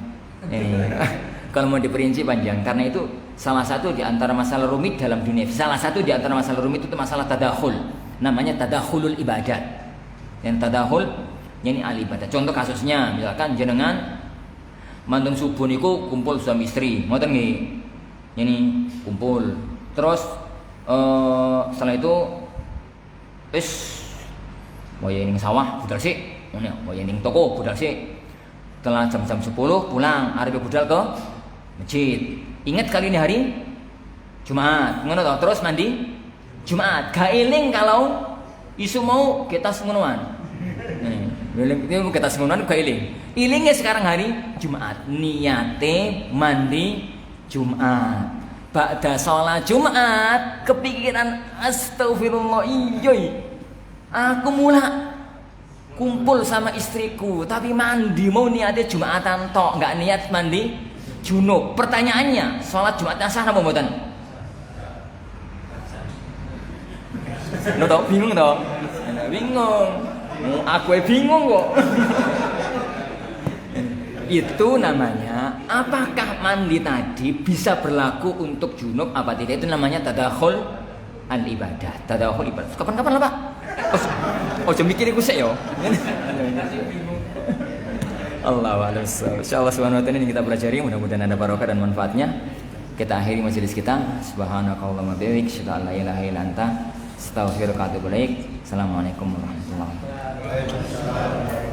Kalau mau diperinci panjang, karena itu salah satu di antara masalah rumit dalam dunia. Salah satu di antara masalah rumit itu masalah tadakhul. Namanya tadakhulul ibadat. Yang tadakhul ini ahli ibadah. Contoh kasusnya, misalkan jenengan mantun subuh niku kumpul suami istri, ngoten nggih. Ini kumpul. Terus setelah itu wis waya ning sawah budal sik, ngono waya ning toko budal sik. Setelah jam 10 pulang, arep budal ke masjid. Ingat kali ini hari Jumat, ngono toh. Terus mandi Jumat. Gak eling kalau isu mau kita ngonoan. Ini kita semuanya bukan iling. Ilingnya sekarang hari Jumat. Niate mandi Jumat. Ba'da sholat Jumat kepikiran astagfirullah iya. Aku mula kumpul sama istriku tapi mandi mau niatnya Jumatan tok, nggak niat mandi junub. Pertanyaannya, sholat Jumatnya sah apa mboten? Lo tau bingung tau? Bingung. Aku bingung kok. Itu namanya apakah mandi tadi bisa berlaku untuk junub apa tidak? Itu namanya tadakhul al ibadah. Tadakhul ibadah. Kapan-kapan lah Pak. Oh jam mikir iku sik yo. Allahu a'lam. Insyaallah subhanahu wa ta'ala ini kita pelajari, mudah-mudahan ada barokah dan manfaatnya. Kita akhiri majelis kita. Subhanakallahumma bihamdik, asyhadu an la ilaha illa anta, astaghfiruka wa atubu ilaik. Assalamualaikum warahmatullahi wabarakatuh.